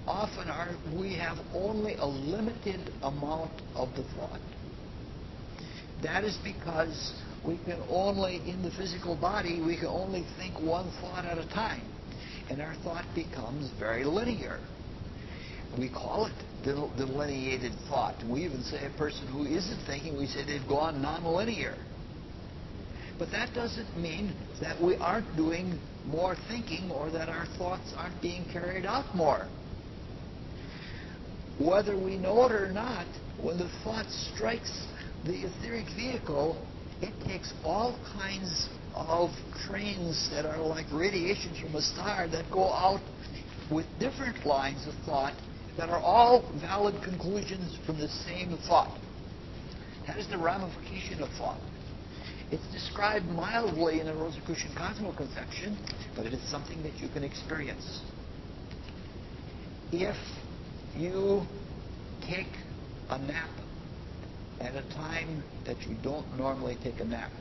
often we have only a limited amount of the thought. That is because we can only, in the physical body, we can only think one thought at a time. And our thought becomes very linear. We call it delineated thought. We even say a person who isn't thinking, we say they've gone nonlinear. But that doesn't mean that we aren't doing more thinking or that our thoughts aren't being carried out more. Whether we know it or not, when the thought strikes the etheric vehicle, it takes all kinds of trains that are like radiations from a star that go out with different lines of thought that are all valid conclusions from the same thought. That is the ramification of thought. It's described mildly in the Rosicrucian cosmoconception, but it is something that you can experience. If you take a nap at a time that you don't normally take a nap,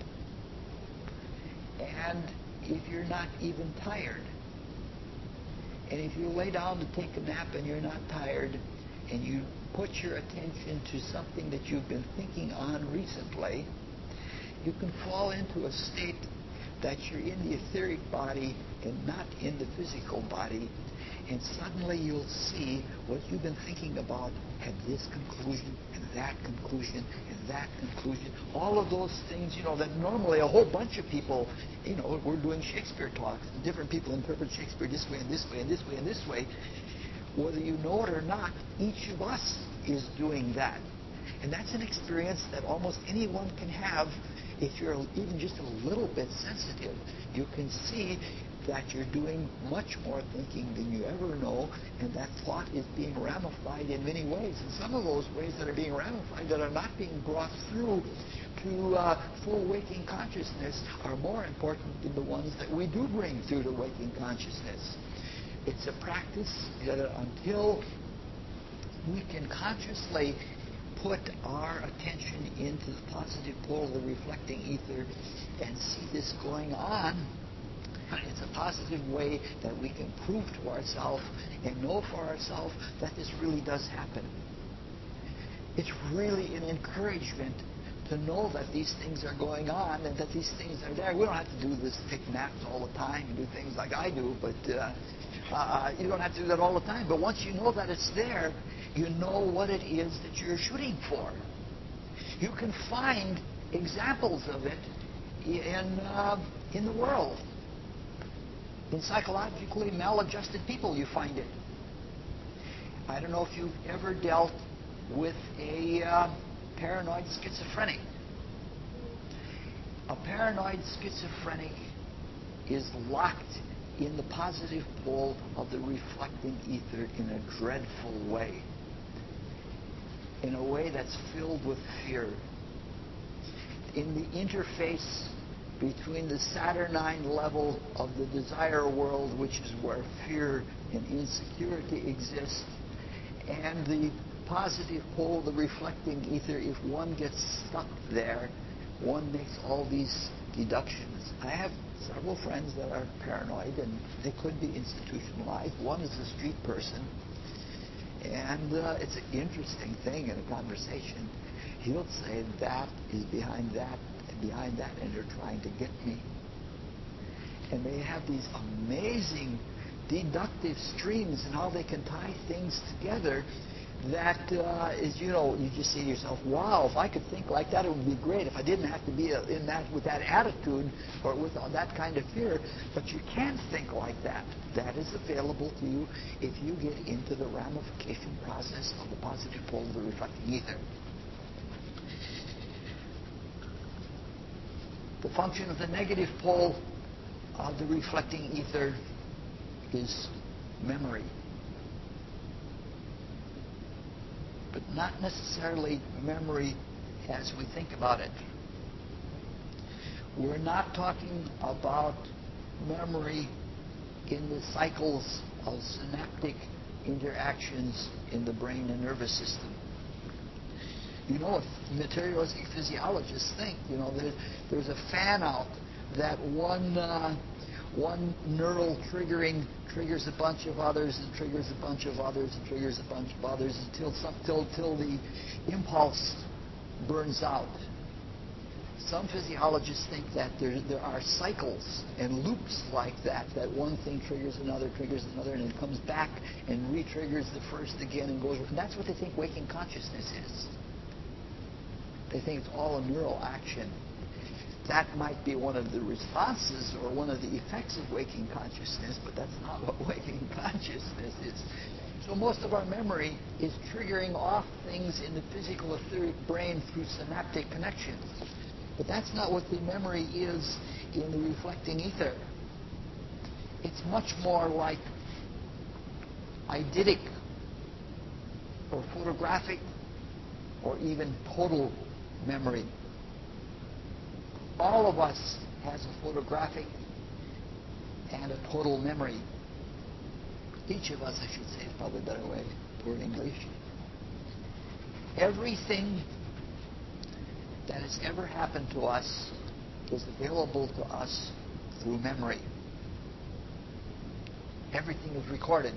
and if you're not even tired, and if you lay down to take a nap and you're not tired, and you put your attention to something that you've been thinking on recently, you can fall into a state that you're in the etheric body and not in the physical body, and suddenly you'll see what you've been thinking about had this conclusion and that conclusion and that conclusion. All of those things, that normally a whole bunch of people, we're doing Shakespeare talks, and different people interpret Shakespeare this way and this way and this way and this way. Whether you know it or not, each of us is doing that. And that's an experience that almost anyone can have if you're even just a little bit sensitive. You can see that you're doing much more thinking than you ever know, and that thought is being ramified in many ways. And some of those ways that are being ramified, that are not being brought through to full waking consciousness, are more important than the ones that we do bring through to waking consciousness. It's a practice that until we can consciously put our attention into the positive pole of the reflecting ether and see this going on, it's a positive way that we can prove to ourselves and know for ourselves that this really does happen. It's really an encouragement to know that these things are going on and that these things are there. We don't have to do this, take naps all the time and do things like I do, but you don't have to do that all the time. But once you know that it's there, you know what it is that you're shooting for. You can find examples of it in the world. In psychologically maladjusted people, you find it. I don't know if you've ever dealt with a paranoid schizophrenic. A paranoid schizophrenic is locked in the positive pole of the reflecting ether in a dreadful way. In a way that's filled with fear. In the interface between the Saturnine level of the desire world, which is where fear and insecurity exist, and the positive pole, the reflecting ether, if one gets stuck there, one makes all these deductions. I have several friends that are paranoid, and they could be institutionalized. One is a street person, and it's an interesting thing in a conversation. He'll say that is behind that, and they're trying to get me. And they have these amazing deductive streams and how they can tie things together that is, you just say to yourself, wow, if I could think like that, it would be great. If I didn't have to be in that with that attitude or with that kind of fear. But you can think like that. That is available to you if you get into the ramification process of the positive pole of the reflecting ether. The function of the negative pole of the reflecting ether is memory. But not necessarily memory as we think about it. We're not talking about memory in the cycles of synaptic interactions in the brain and nervous system. What materialistic physiologists think. There's a fan out that one neural triggering triggers a bunch of others and triggers a bunch of others and triggers a bunch of others until the impulse burns out. Some physiologists think that there are cycles and loops like that one thing triggers another, and it comes back and re-triggers the first again and goes. And that's what they think waking consciousness is. They think it's all a neural action. That might be one of the responses or one of the effects of waking consciousness, but that's not what waking consciousness is. So most of our memory is triggering off things in the physical etheric brain through synaptic connections. But that's not what the memory is in the reflecting ether. It's much more like eidetic or photographic or even total memory. All of us has a photographic and a total memory. Each of us, I should say, is probably a better way for English. Everything that has ever happened to us is available to us through memory. Everything is recorded,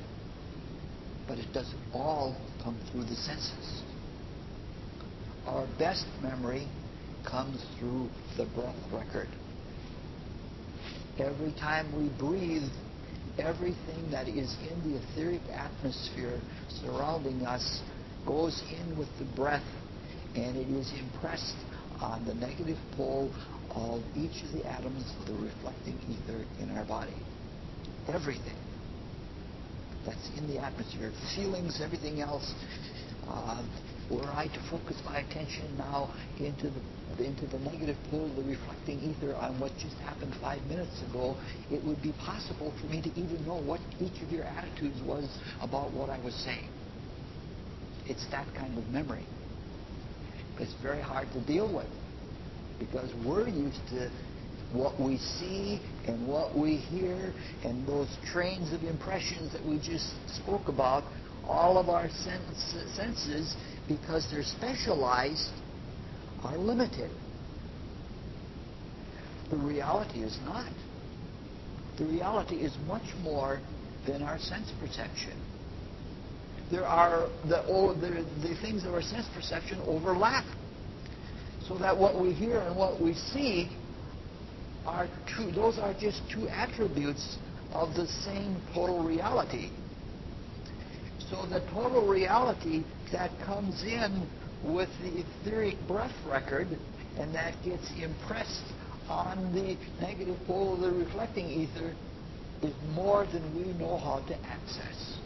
but it doesn't all come through the senses. Our best memory comes through the breath record. Every time we breathe, everything that is in the etheric atmosphere surrounding us goes in with the breath, and it is impressed on the negative pole of each of the atoms of the reflecting ether in our body. Everything that's in the atmosphere, feelings, everything else, Were I to focus my attention now into the negative pole of the reflecting ether on what just happened 5 minutes ago, it would be possible for me to even know what each of your attitudes was about what I was saying. It's that kind of memory. It's very hard to deal with because we're used to what we see and what we hear and those trains of impressions that we just spoke about. All of our senses, because they're specialized, are limited. The reality is not. The reality is much more than our sense perception. There are the things of our sense perception overlap, so that what we hear and what we see are two. Those are just two attributes of the same total reality. So the total reality that comes in with the etheric breath record and that gets impressed on the negative pole of the reflecting ether is more than we know how to access.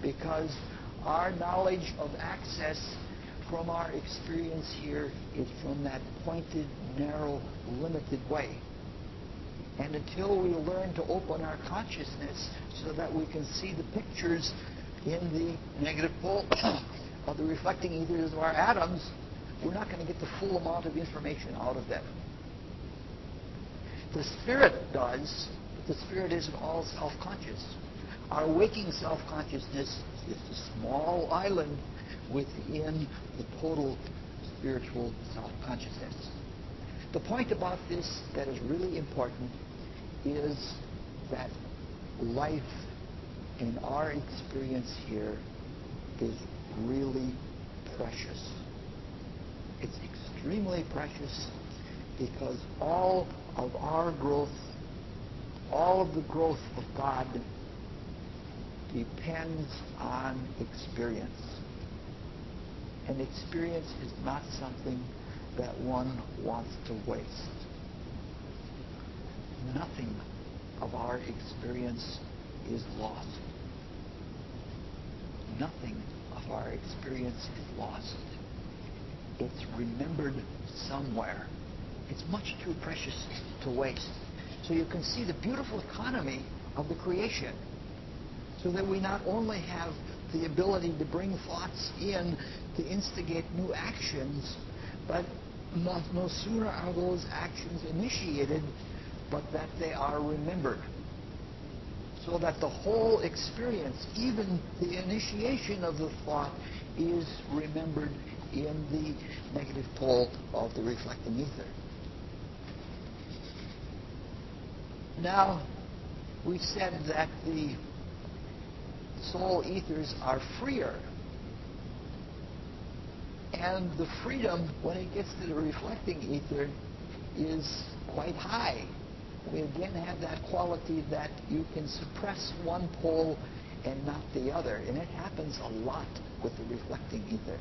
Because our knowledge of access from our experience here is from that pointed, narrow, limited way. And until we learn to open our consciousness so that we can see the pictures in the negative pole of the reflecting ethers of our atoms, we're not going to get the full amount of information out of them. The spirit does, but the spirit isn't all self-conscious. Our waking self-consciousness is a small island within the total spiritual self-consciousness. The point about this that is really important is that life in our experience here is really precious. It's extremely precious because all of our growth, all of the growth of God depends on experience. And experience is not something that one wants to waste. Nothing of our experience is lost. Nothing of our experience is lost. It's remembered somewhere. It's much too precious to waste. So you can see the beautiful economy of the creation, so that we not only have the ability to bring thoughts in to instigate new actions, but no sooner are those actions initiated, but that they are remembered. So that the whole experience, even the initiation of the thought, is remembered in the negative pole of the reflecting ether. Now, we said that the soul ethers are freer. And the freedom, when it gets to the reflecting ether, is quite high. We again have that quality that you can suppress one pole and not the other. And it happens a lot with the reflecting ether.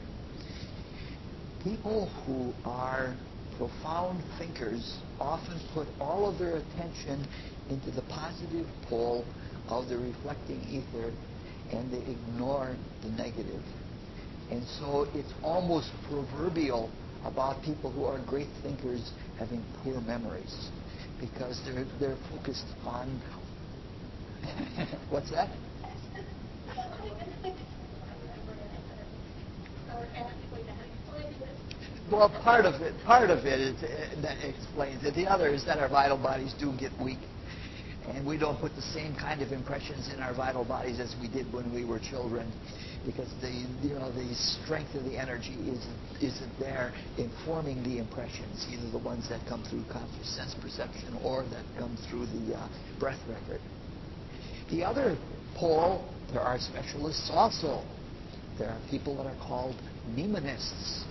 People who are profound thinkers often put all of their attention into the positive pole of the reflecting ether, and they ignore the negative. And so it's almost proverbial about people who are great thinkers having poor memories, because they're focused on what's that? Well, part of it is that explains it. The other is that our vital bodies do get weak, and we don't put the same kind of impressions in our vital bodies as we did when we were children, because the strength of the energy isn't there in forming the impressions, either the ones that come through conscious sense perception or that come through the breath record. The other pole, there are specialists also. There are people that are called mnemonists,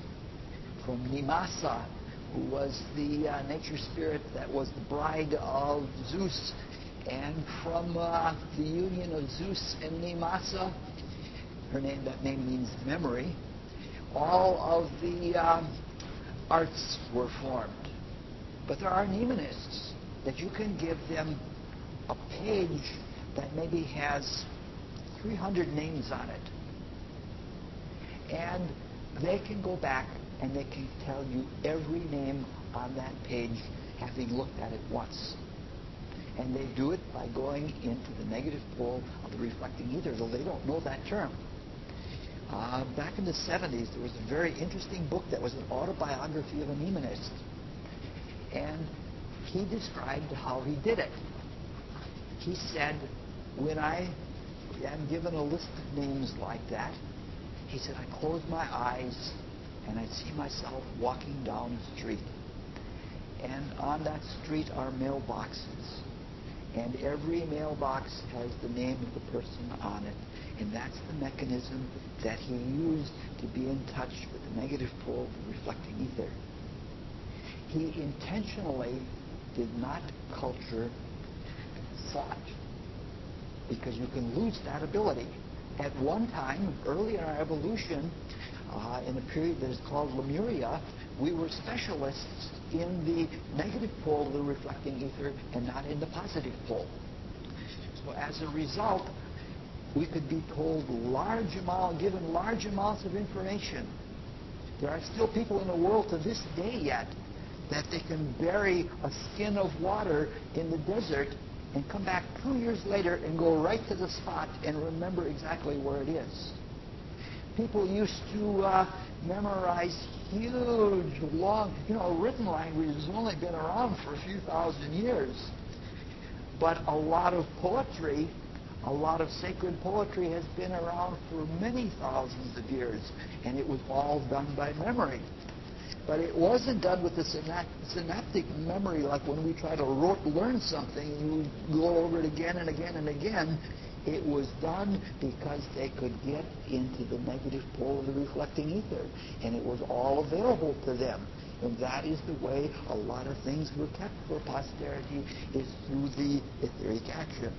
from Mnemasa, who was the nature spirit that was the bride of Zeus. And from the union of Zeus and Mnemasa, that name means memory, all of the arts were formed. But there are mnemonists that you can give them a page that maybe has 300 names on it. And they can go back and they can tell you every name on that page, having looked at it once. And they do it by going into the negative pole of the reflecting ether, though they don't know that term. Back in the 70s, there was a very interesting book that was an autobiography of a mnemonist. And he described how he did it. He said, when I am given a list of names like that, he said, I close my eyes and I see myself walking down a street. And on that street are mailboxes. And every mailbox has the name of the person on it. And that's the mechanism that he used to be in touch with the negative pole of the reflecting ether. He intentionally did not culture thought, because you can lose that ability. At one time, early in our evolution, in a period that is called Lemuria, we were specialists in the negative pole of the reflecting ether and not in the positive pole. So as a result, we could be told given large amounts of information. There are still people in the world to this day yet that they can bury a skin of water in the desert and come back 2 years later and go right to the spot and remember exactly where it is. People used to memorize huge, long, written language has only been around for a few thousand years. But a lot of poetry, a lot of sacred poetry has been around for many thousands of years, and it was all done by memory. But it wasn't done with the synaptic memory like when we try to learn something, you go over it again and again and again. It was done because they could get into the negative pole of the reflecting ether, and it was all available to them. And that is the way a lot of things were kept for posterity, is through the etheric action.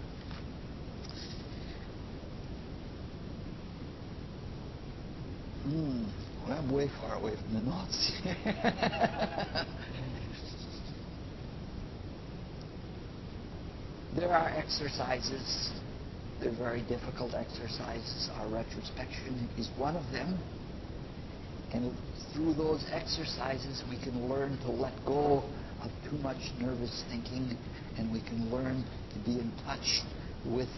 Well, I'm way far away from the notes. There are exercises. They're very difficult exercises. Our retrospection is one of them. And through those exercises, we can learn to let go of too much nervous thinking, and we can learn to be in touch with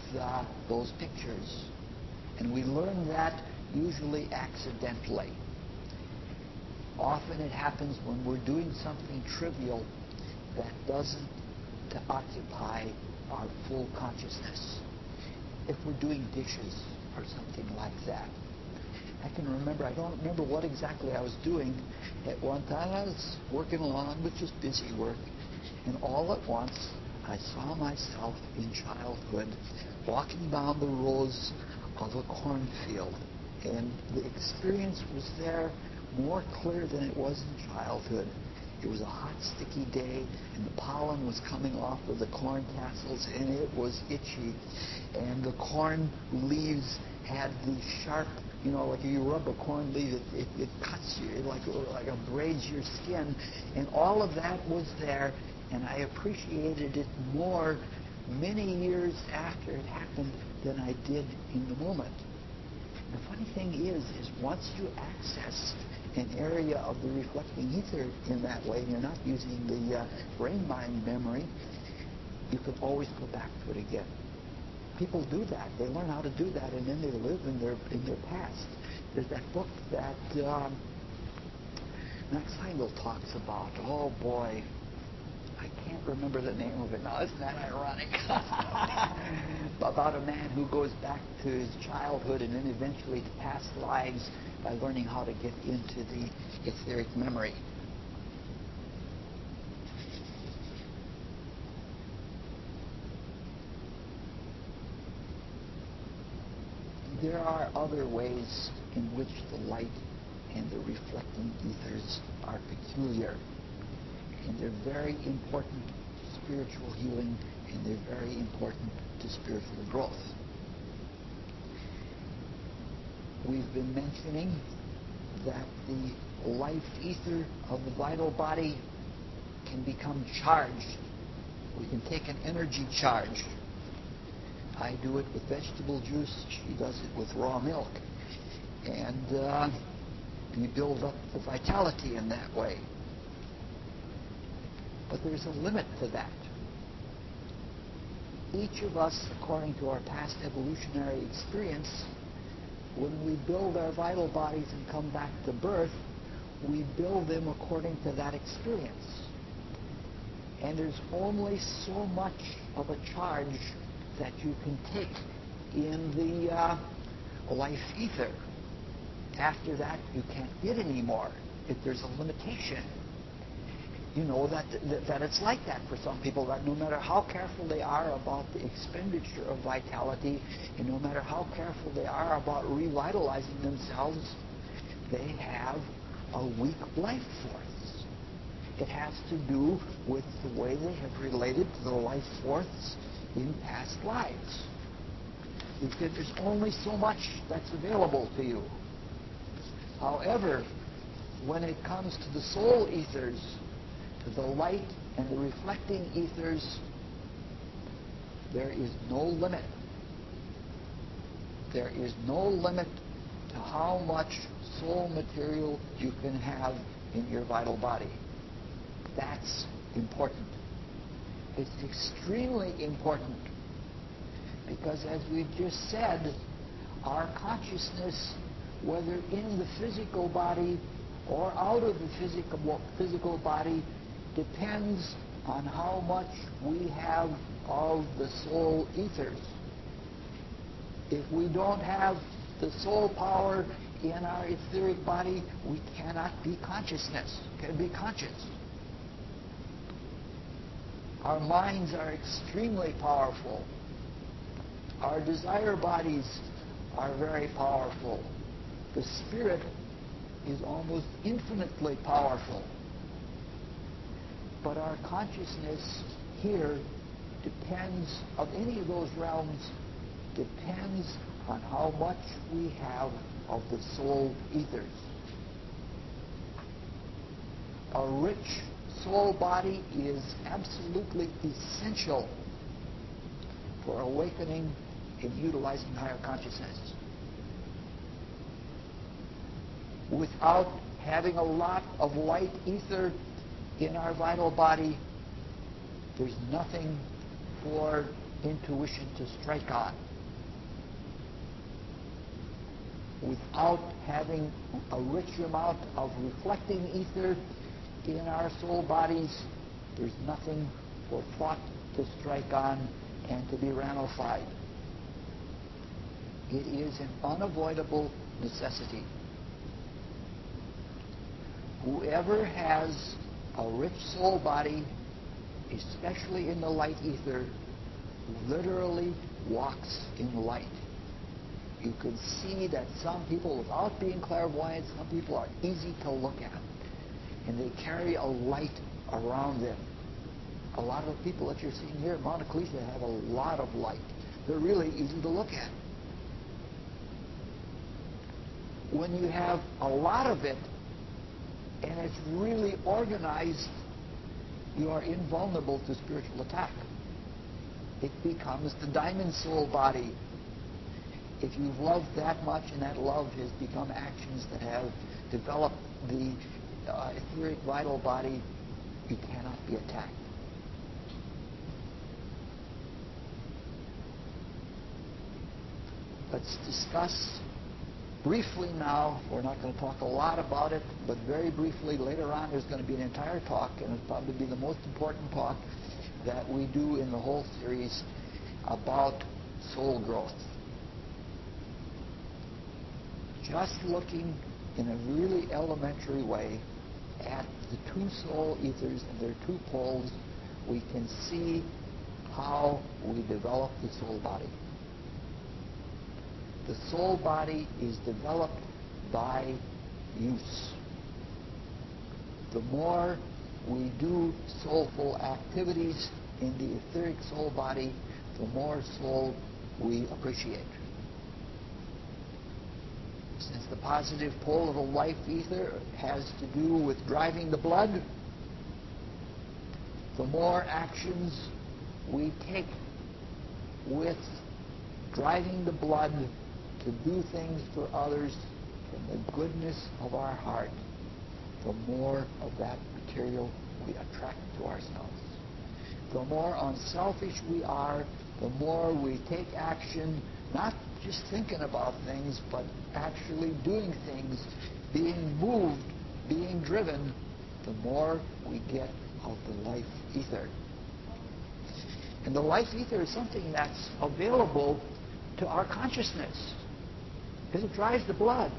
those pictures. And we learn that usually accidentally. Often it happens when we're doing something trivial that doesn't occupy our full consciousness. If we're doing dishes or something like that. I don't remember what exactly I was doing. At one time I was working along with just busy work, and all at once I saw myself in childhood walking down the rows of a cornfield, and the experience was there more clear than it was in childhood. It was a hot, sticky day, and the pollen was coming off of the corn tassels, and it was itchy. And the corn leaves had the sharp, like you rub a corn leaf, it cuts you, like abrades your skin. And all of that was there, and I appreciated it more many years after it happened than I did in the moment. The funny thing is once you access an area of the reflecting ether in that way, and you're not using the brain-mind memory, you can always go back to it again. People do that. They learn how to do that, and then they live in their past. There's that book that Max Heindel talks about. Oh boy, I can't remember the name of it now. Isn't that ironic? About a man who goes back to his childhood and then eventually to past lives by learning how to get into the etheric memory. There are other ways in which the light and the reflecting ethers are peculiar. And they're very important to spiritual healing, and they're very important to spiritual growth. We've been mentioning that the life ether of the vital body can become charged. We can take an energy charge. I do it with vegetable juice. She does it with raw milk. And you build up the vitality in that way. But there's a limit to that. Each of us, according to our past evolutionary experience, when we build our vital bodies and come back to birth, we build them according to that experience. And there's only so much of a charge that you can take in the life ether. After that, you can't get any more. There's a limitation. You know that it's like that for some people, that no matter how careful they are about the expenditure of vitality, and no matter how careful they are about revitalizing themselves, they have a weak life force. It has to do with the way they have related to the life force in past lives. There's only so much that's available to you. However, when it comes to the soul ethers, to the light and the reflecting ethers, there is no limit. There is no limit to how much soul material you can have in your vital body. That's important. It's extremely important because, as we've just said, our consciousness, whether in the physical body or out of the physical body, depends on how much we have of the soul ethers. If we don't have the soul power in our etheric body, we cannot be conscious. Our minds are extremely powerful. Our desire bodies are very powerful. The spirit is almost infinitely powerful. But our consciousness here depends, of any of those realms, depends on how much we have of the soul ethers. A rich soul body is absolutely essential for awakening and utilizing higher consciousness. Without having a lot of light ether in our vital body, there's nothing for intuition to strike on. Without having a rich amount of reflecting ether in our soul bodies, there's nothing for thought to strike on and to be ramified. It is an unavoidable necessity. Whoever has a rich soul body, especially in the light ether, literally walks in light. You can see that some people, without being clairvoyant, some people are easy to look at, and they carry a light around them. A lot of the people that you're seeing here at Mount Ecclesia have a lot of light. They're really easy to look at. When you have a lot of it, and it's really organized, you are invulnerable to spiritual attack. It becomes the diamond soul body. If you've loved that much and that love has become actions that have developed the etheric vital body, you cannot be attacked. Let's discuss briefly now. We're not going to talk a lot about it, but very briefly later on there's going to be an entire talk, and it'll probably be the most important talk that we do in the whole series about soul growth. Just looking in a really elementary way at the two soul ethers and their two poles, we can see how we develop the soul body. The soul body is developed by use. The more we do soulful activities in the etheric soul body, the more soul we appreciate. Since the positive pole of the life ether has to do with driving the blood, the more actions we take with driving the blood to do things for others, from the goodness of our heart, the more of that material we attract to ourselves. The more unselfish we are, the more we take action, not just thinking about things, but actually doing things, being moved, being driven, the more we get of the life ether. And the life ether is something that's available to our consciousness because it drives the blood.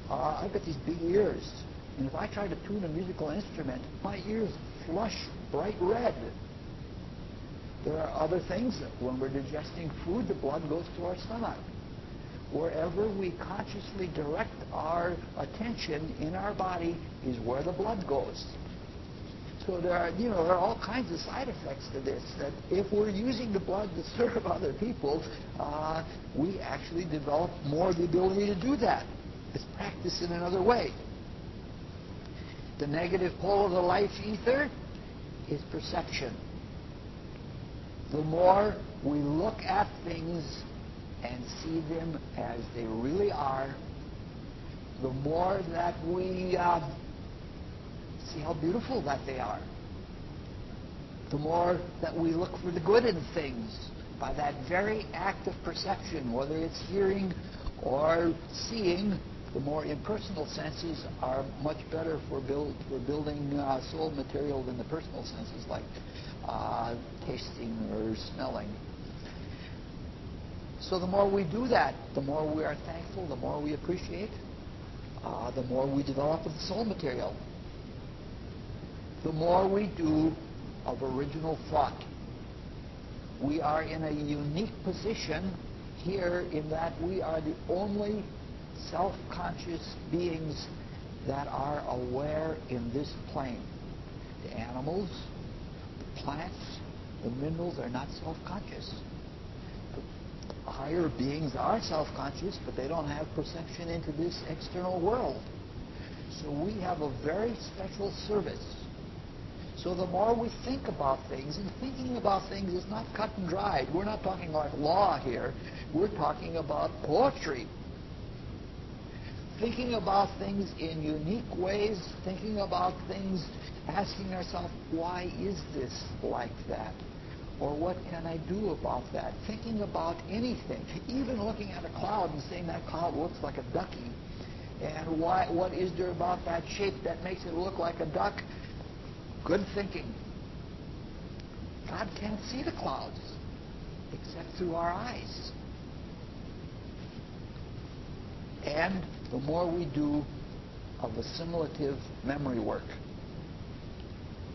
I've got these big ears, and if I try to tune a musical instrument, my ears flush bright red. There are other things that when we're digesting food, the blood goes to our stomach. Wherever we consciously direct our attention in our body is where the blood goes. So there are all kinds of side effects to this, that if we're using the blood to serve other people, we actually develop more the ability to do that. It's practiced in another way. The negative pole of the life ether is perception. The more we look at things and see them as they really are, the more that we see how beautiful that they are. The more that we look for the good in things by that very act of perception, whether it's hearing or seeing. The more impersonal senses are much better for building soul material than the personal senses like tasting or smelling. So the more we do that, the more we are thankful, the more we appreciate, the more we develop of the soul material. The more we do of original thought. We are in a unique position here in that we are the only self-conscious beings that are aware in this plane. The animals, the plants, the minerals are not self-conscious. The higher beings are self-conscious, but they don't have perception into this external world. So we have a very special service. So the more we think about things, and thinking about things is not cut and dried. We're not talking like law here. We're talking about poetry. Thinking about things in unique ways, thinking about things, asking ourselves, why is this like that? Or what can I do about that? Thinking about anything, even looking at a cloud and saying that cloud looks like a ducky. And what is there about that shape that makes it look like a duck? Good thinking. God can't see the clouds except through our eyes. And the more we do of assimilative memory work,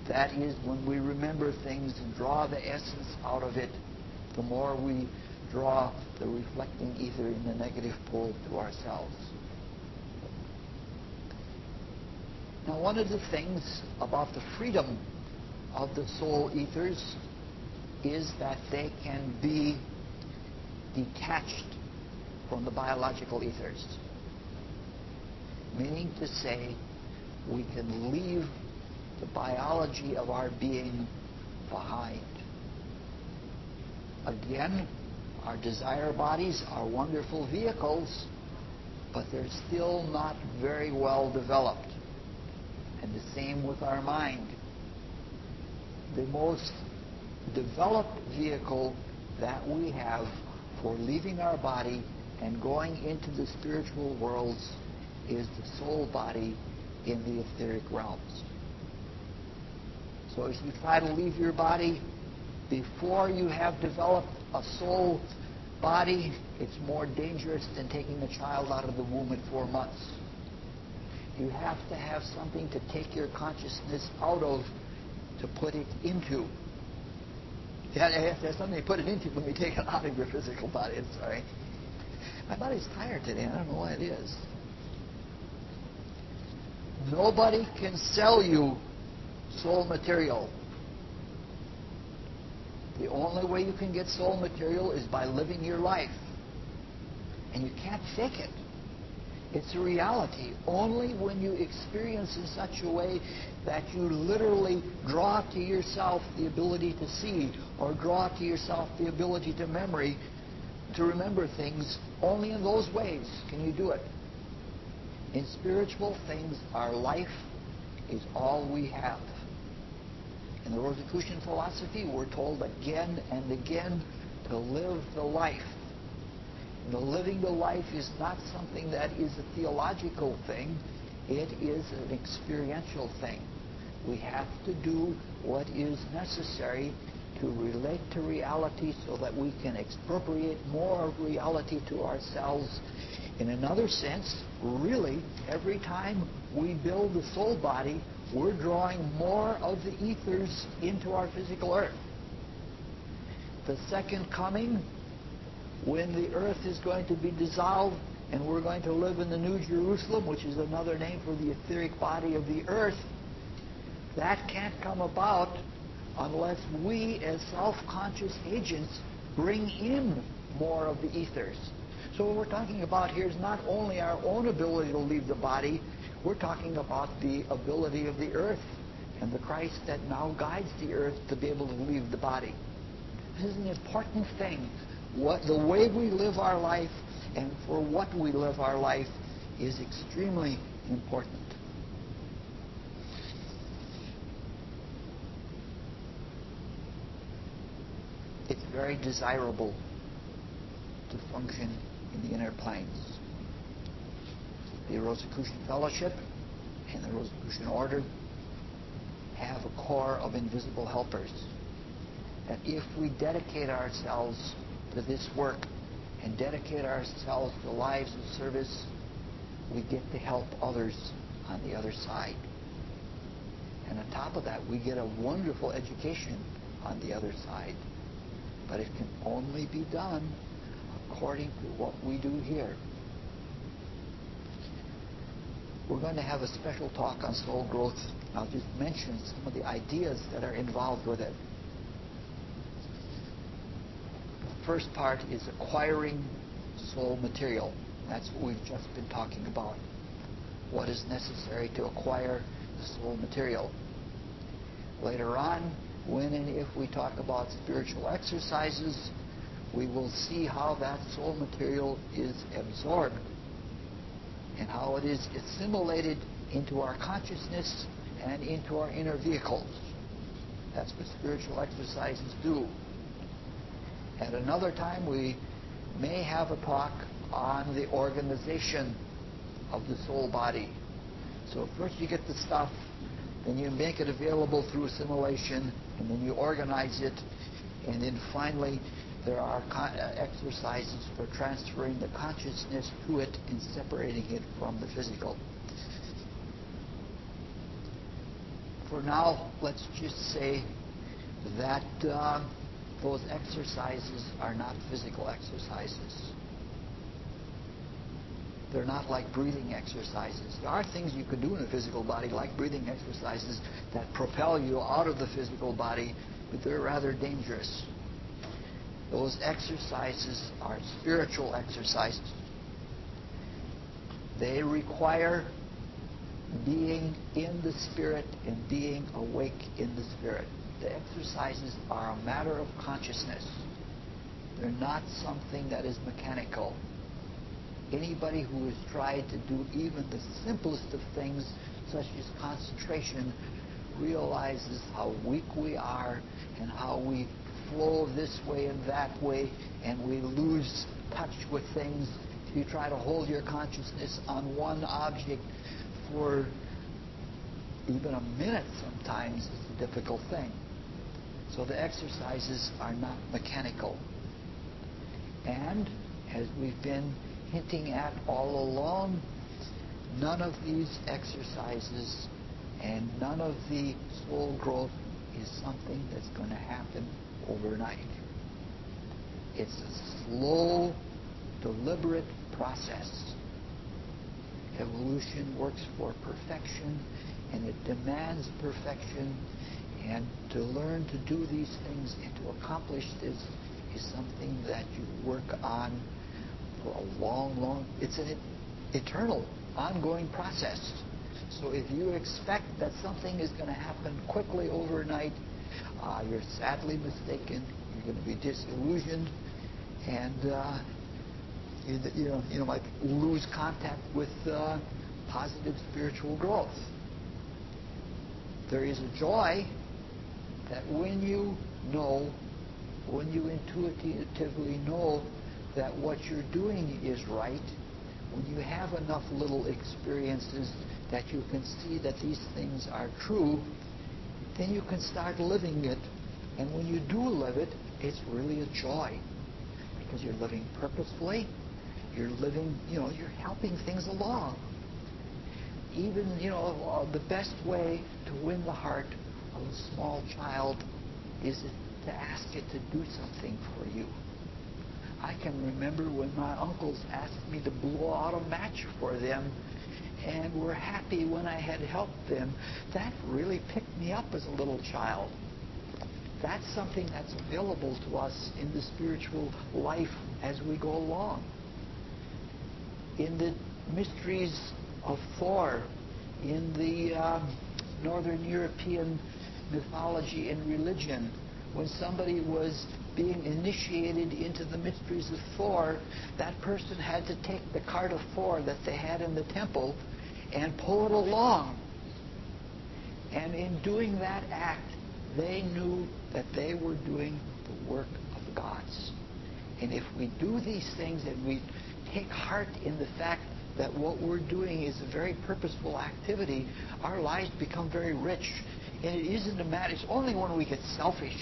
that is when we remember things and draw the essence out of it, the more we draw the reflecting ether in the negative pole to ourselves. Now, one of the things about the freedom of the soul ethers is that they can be detached from the biological ethers. Meaning to say, we can leave the biology of our being behind. Again, our desire bodies are wonderful vehicles, but they're still not very well developed. And the same with our mind. The most developed vehicle that we have for leaving our body and going into the spiritual worlds is the soul body in the etheric realms. So if you try to leave your body before you have developed a soul body, it's more dangerous than taking a child out of the womb at 4 months. You have to have something to take your consciousness out of to put it into. You have to have something to put it into when you take it out of your physical body. I'm sorry. My body's tired today. I don't know why it is. Nobody can sell you soul material. The only way you can get soul material is by living your life. And you can't fake it. It's a reality. Only when you experience in such a way that you literally draw to yourself the ability to see, or draw to yourself the ability to remember things, Only in those ways can you do it. In spiritual things, our life is all we have. In the Rosicrucian philosophy, we're told again and again to live the life. And the living the life is not something that is a theological thing. It is an experiential thing. We have to do what is necessary to relate to reality so that we can expropriate more of reality to ourselves. In another sense, really, every time we build the soul body, we're drawing more of the ethers into our physical earth. The second coming, when the earth is going to be dissolved and we're going to live in the New Jerusalem, which is another name for the etheric body of the earth, that can't come about unless we as self-conscious agents bring in more of the ethers. So what we're talking about here is not only our own ability to leave the body, we're talking about the ability of the earth and the Christ that now guides the earth to be able to leave the body. This is an important thing. The way we live our life and for what we live our life is extremely important. It's very desirable to function in the inner planes. The Rosicrucian Fellowship and the Rosicrucian Order have a core of invisible helpers. That if we dedicate ourselves to this work and dedicate ourselves to lives of service, we get to help others on the other side. And on top of that, we get a wonderful education on the other side. But it can only be done according to what we do here. We're going to have a special talk on soul growth. I'll just mention some of the ideas that are involved with it. The first part is acquiring soul material. That's what we've just been talking about. What is necessary to acquire the soul material. Later on, when and if we talk about spiritual exercises, we will see how that soul material is absorbed and how it is assimilated into our consciousness and into our inner vehicles. That's what spiritual exercises do. At another time, we may have a talk on the organization of the soul body. So first you get the stuff, then you make it available through assimilation, and then you organize it, and then finally there are exercises for transferring the consciousness to it and separating it from the physical. For now, let's just say that those exercises are not physical exercises. They're not like breathing exercises. There are things you can do in a physical body, like breathing exercises, that propel you out of the physical body, but they're rather dangerous. Those exercises are spiritual exercises. They require being in the Spirit and being awake in the Spirit. The exercises are a matter of consciousness. They're not something that is mechanical. Anybody who has tried to do even the simplest of things, such as concentration, realizes how weak we are and how we flow this way and that way, and we lose touch with things. If you try to hold your consciousness on one object for even a minute sometimes, it's a difficult thing. So the exercises are not mechanical. And as we've been hinting at all along, none of these exercises and none of the soul growth is something that's going to happen overnight. It's a slow, deliberate process. Evolution works for perfection, and it demands perfection. And to learn to do these things and to accomplish this is something that you work on for a long, it's an eternal, ongoing process. So if you expect that something is going to happen quickly overnight, you're sadly mistaken. You're going to be disillusioned, and like lose contact with positive spiritual growth. There is a joy that when you intuitively know that what you're doing is right, when you have enough little experiences that you can see that these things are true, then you can start living it. And when you do live it, it's really a joy, because you're living purposefully, you're living, you're helping things along. Even, the best way to win the heart of a small child is to ask it to do something for you. I can remember when my uncles asked me to blow out a match for them and were happy when I had helped them. That really picked me up as a little child. That's something that's available to us in the spiritual life as we go along. In the mysteries of Thor, in the Northern European mythology and religion, when somebody was being initiated into the mysteries of Thor, that person had to take the cart of Thor that they had in the temple and pull it along. And in doing that act, they knew that they were doing the work of the gods. And if we do these things and we take heart in the fact that what we're doing is a very purposeful activity, our lives become very rich. And it isn't a matter, it's only when we get selfish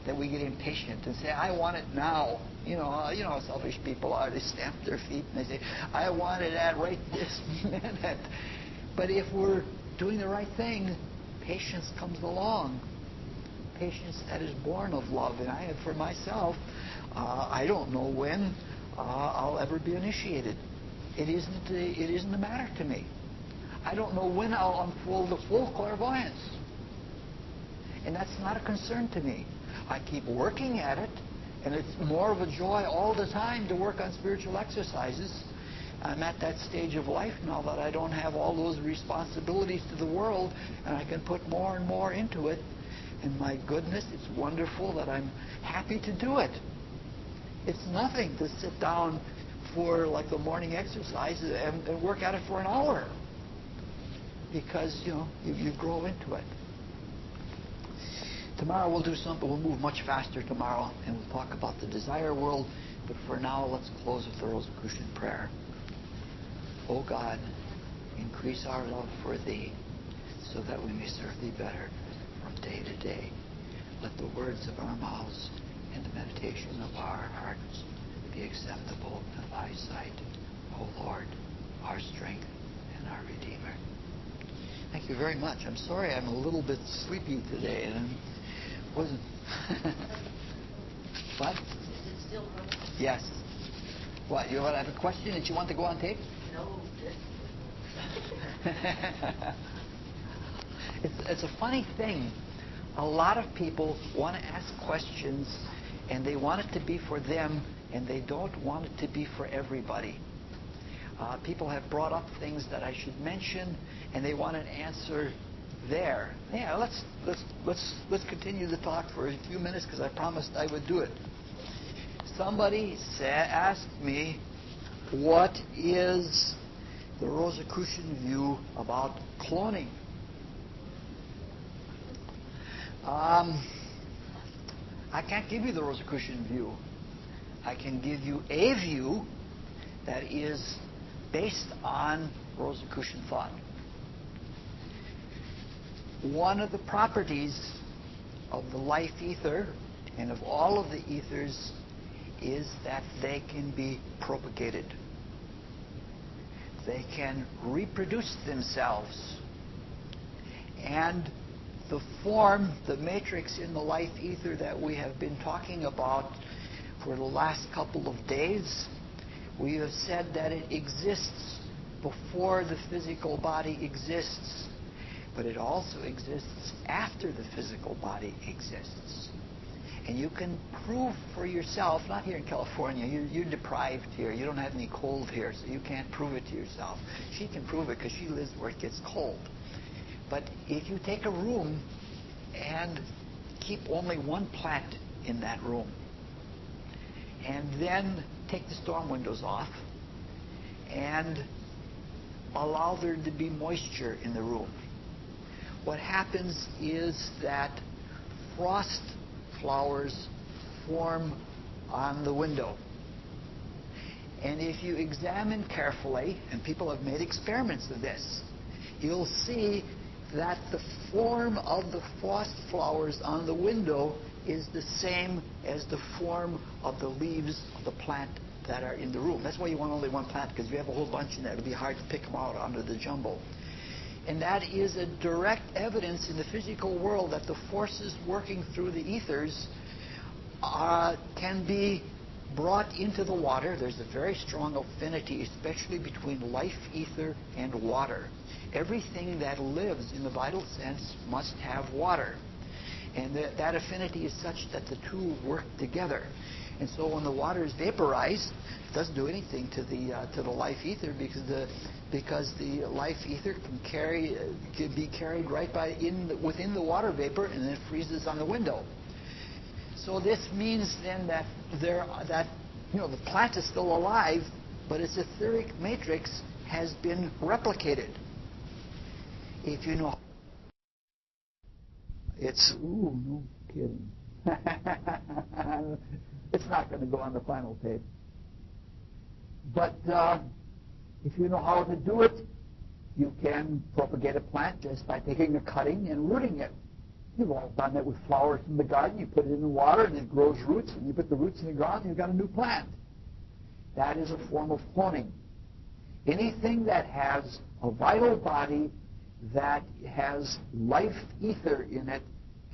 that we get impatient and say, I want it now. You know how selfish people are. They stamp their feet and they say, I want it at right this minute. But if we're doing the right thing, patience comes along. Patience that is born of love. And for myself, I don't know when I'll ever be initiated. It isn't a matter to me. I don't know when I'll unfold the full clairvoyance. And that's not a concern to me. I keep working at it, and it's more of a joy all the time to work on spiritual exercises. I'm at that stage of life now that I don't have all those responsibilities to the world, and I can put more and more into it. And my goodness, it's wonderful that I'm happy to do it. It's nothing to sit down for like the morning exercise and work at it for an hour, because you grow into it. Tomorrow we'll do something. We'll move much faster tomorrow, and we'll talk about the desire world. But for now, let's close with the Rosicrucian prayer. O God, increase our love for Thee, so that we may serve Thee better from day to day. Let the words of our mouths and the meditation of our hearts be acceptable in Thy sight, O Lord, our strength and our Redeemer. Thank you very much. I'm sorry I'm a little bit sleepy today, and wasn't. What? Is it still running? Yes. What? You have a question that you want to go on tape? No. It's a funny thing. A lot of people want to ask questions, and they want it to be for them, and they don't want it to be for everybody. People have brought up things that I should mention, and they want an answer there. Yeah, let's continue the talk for a few minutes, because I promised I would do it. Somebody asked me, what is the Rosicrucian view about cloning? I can't give you the Rosicrucian view. I can give you a view that is based on Rosicrucian thought. One of the properties of the life ether and of all of the ethers is that they can be propagated. They can reproduce themselves. And the form, the matrix in the life ether that we have been talking about for the last couple of days, we have said that it exists before the physical body exists. But it also exists after the physical body exists. And you can prove for yourself, not here in California, you're deprived here. You don't have any cold here, so you can't prove it to yourself. She can prove it because she lives where it gets cold. But if you take a room and keep only one plant in that room, and then take the storm windows off, and allow there to be moisture in the room. What happens is that frost flowers form on the window. And if you examine carefully, and people have made experiments of this, you'll see that the form of the frost flowers on the window is the same as the form of the leaves of the plant that are in the room. That's why you want only one plant, because if you have a whole bunch in there, it'll be hard to pick them out under the jumble. And that is a direct evidence in the physical world that the forces working through the ethers can be brought into the water. There's a very strong affinity, especially between life ether and water. Everything that lives in the vital sense must have water. And that affinity is such that the two work together. And so when the water is vaporized, it doesn't do anything to the life ether, because the life ether can be carried right within the water vapor, and then it freezes on the window. So this means then that the plant is still alive, but its etheric matrix has been replicated. If you know, no kidding. It's not going to go on the final tape. But if you know how to do it, you can propagate a plant just by taking a cutting and rooting it. You've all done that with flowers in the garden. You put it in the water and it grows roots, and you put the roots in the ground and you've got a new plant. That is a form of cloning. Anything that has a vital body that has life ether in it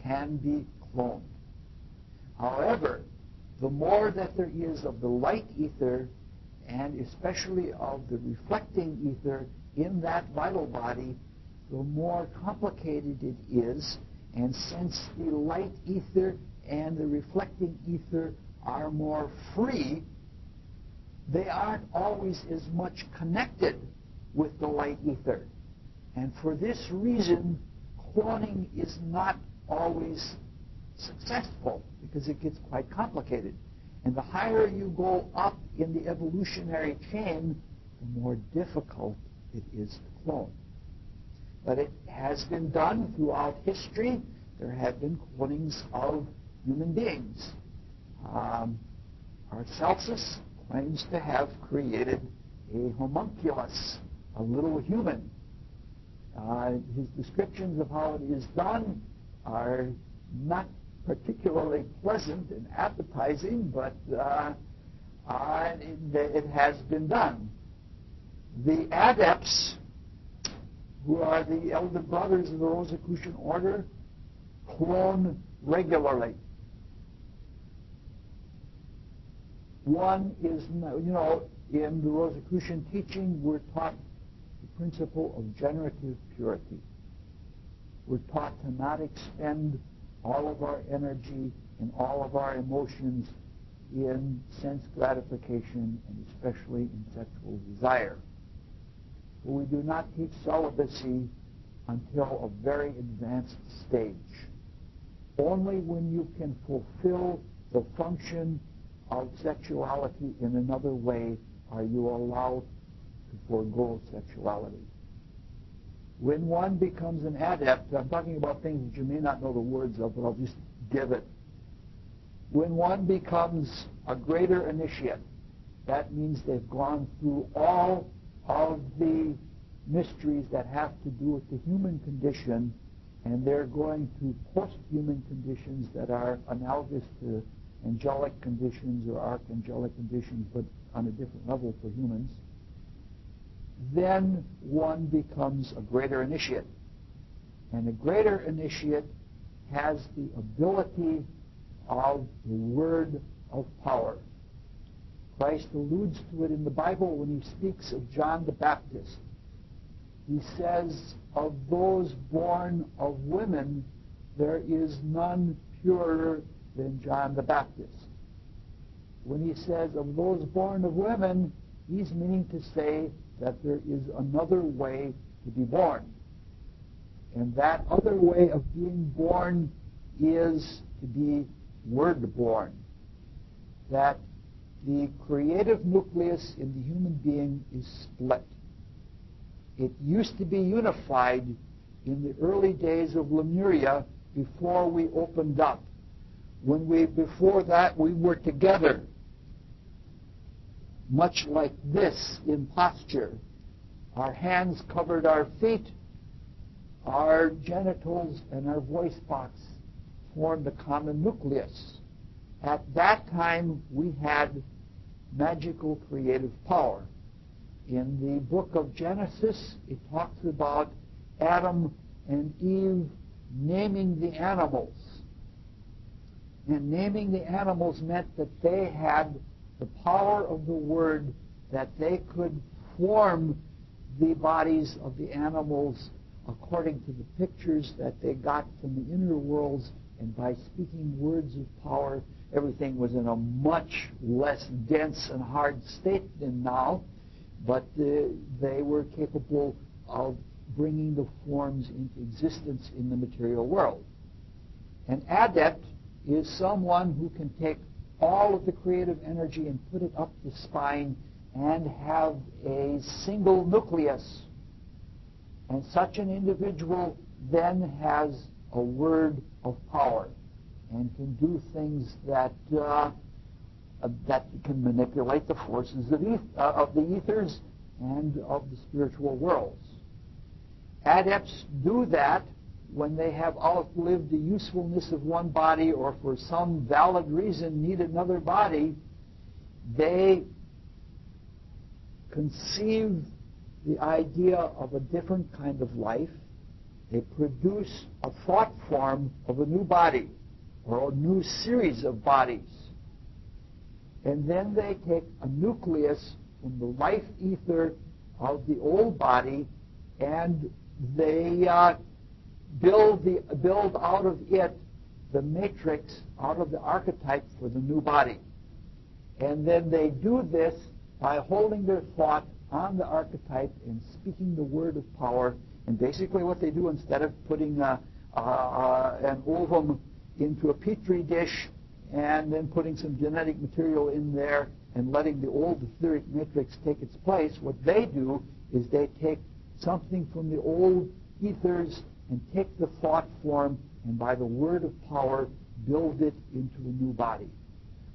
can be cloned. However, the more that there is of the light ether, and especially of the reflecting ether in that vital body, the more complicated it is. And since the light ether and the reflecting ether are more free, they aren't always as much connected with the light ether. And for this reason, cloning is not always successful, because it gets quite complicated. And the higher you go up in the evolutionary chain, the more difficult it is to clone. But it has been done throughout history. There have been clonings of human beings. Paracelsus claims to have created a homunculus, a little human. His descriptions of how it is done are not particularly pleasant and appetizing, but it has been done. The adepts, who are the elder brothers of the Rosicrucian order, clone regularly. One is, in the Rosicrucian teaching, we're taught the principle of generative purity. We're taught to not expend all of our energy and all of our emotions in sense gratification, and especially in sexual desire. But we do not teach celibacy until a very advanced stage. Only when you can fulfill the function of sexuality in another way are you allowed to forego sexuality. When one becomes an adept, I'm talking about things that you may not know the words of, but I'll just give it. When one becomes a greater initiate, that means they've gone through all of the mysteries that have to do with the human condition, and they're going through post-human conditions that are analogous to angelic conditions or archangelic conditions, but on a different level for humans. Then one becomes a greater initiate. And a greater initiate has the ability of the word of power. Christ alludes to it in the Bible when he speaks of John the Baptist. He says, of those born of women, there is none purer than John the Baptist. When he says of those born of women, he's meaning to say that there is another way to be born. And that other way of being born is to be word-born. That the creative nucleus in the human being is split. It used to be unified in the early days of Lemuria before we opened up. Before that, we were together, much like this in posture. Our hands covered our feet, our genitals and our voice box formed a common nucleus. At that time, we had magical creative power. In the book of Genesis, it talks about Adam and Eve naming the animals. And naming the animals meant that they had the power of the word, that they could form the bodies of the animals according to the pictures that they got from the inner worlds, and by speaking words of power, everything was in a much less dense and hard state than now, but they were capable of bringing the forms into existence in the material world. An adept is someone who can take all of the creative energy and put it up the spine and have a single nucleus. And such an individual then has a word of power and can do things that can manipulate the forces of the ethers and of the spiritual worlds. Adepts do that when they have outlived the usefulness of one body, or for some valid reason need another body. They conceive the idea of a different kind of life. They produce a thought form of a new body or a new series of bodies. And then they take a nucleus from the life ether of the old body, and they build out of it the matrix, out of the archetype for the new body. And then they do this by holding their thought on the archetype and speaking the word of power. And basically what they do, instead of putting an ovum into a petri dish and then putting some genetic material in there and letting the old etheric matrix take its place, what they do is they take something from the old ethers and take the thought form, and by the word of power build it into a new body.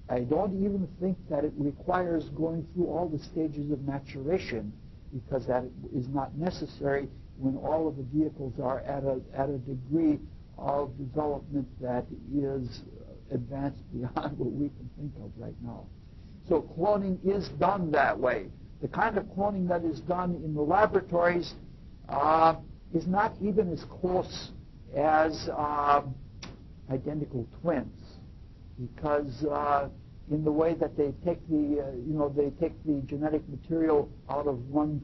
I don't even think that it requires going through all the stages of maturation, because that is not necessary when all of the vehicles are at a degree of development that is advanced beyond what we can think of right now. So cloning is done that way. The kind of cloning that is done in the laboratories is not even as close as identical twins, because in the way that they take the genetic material out of one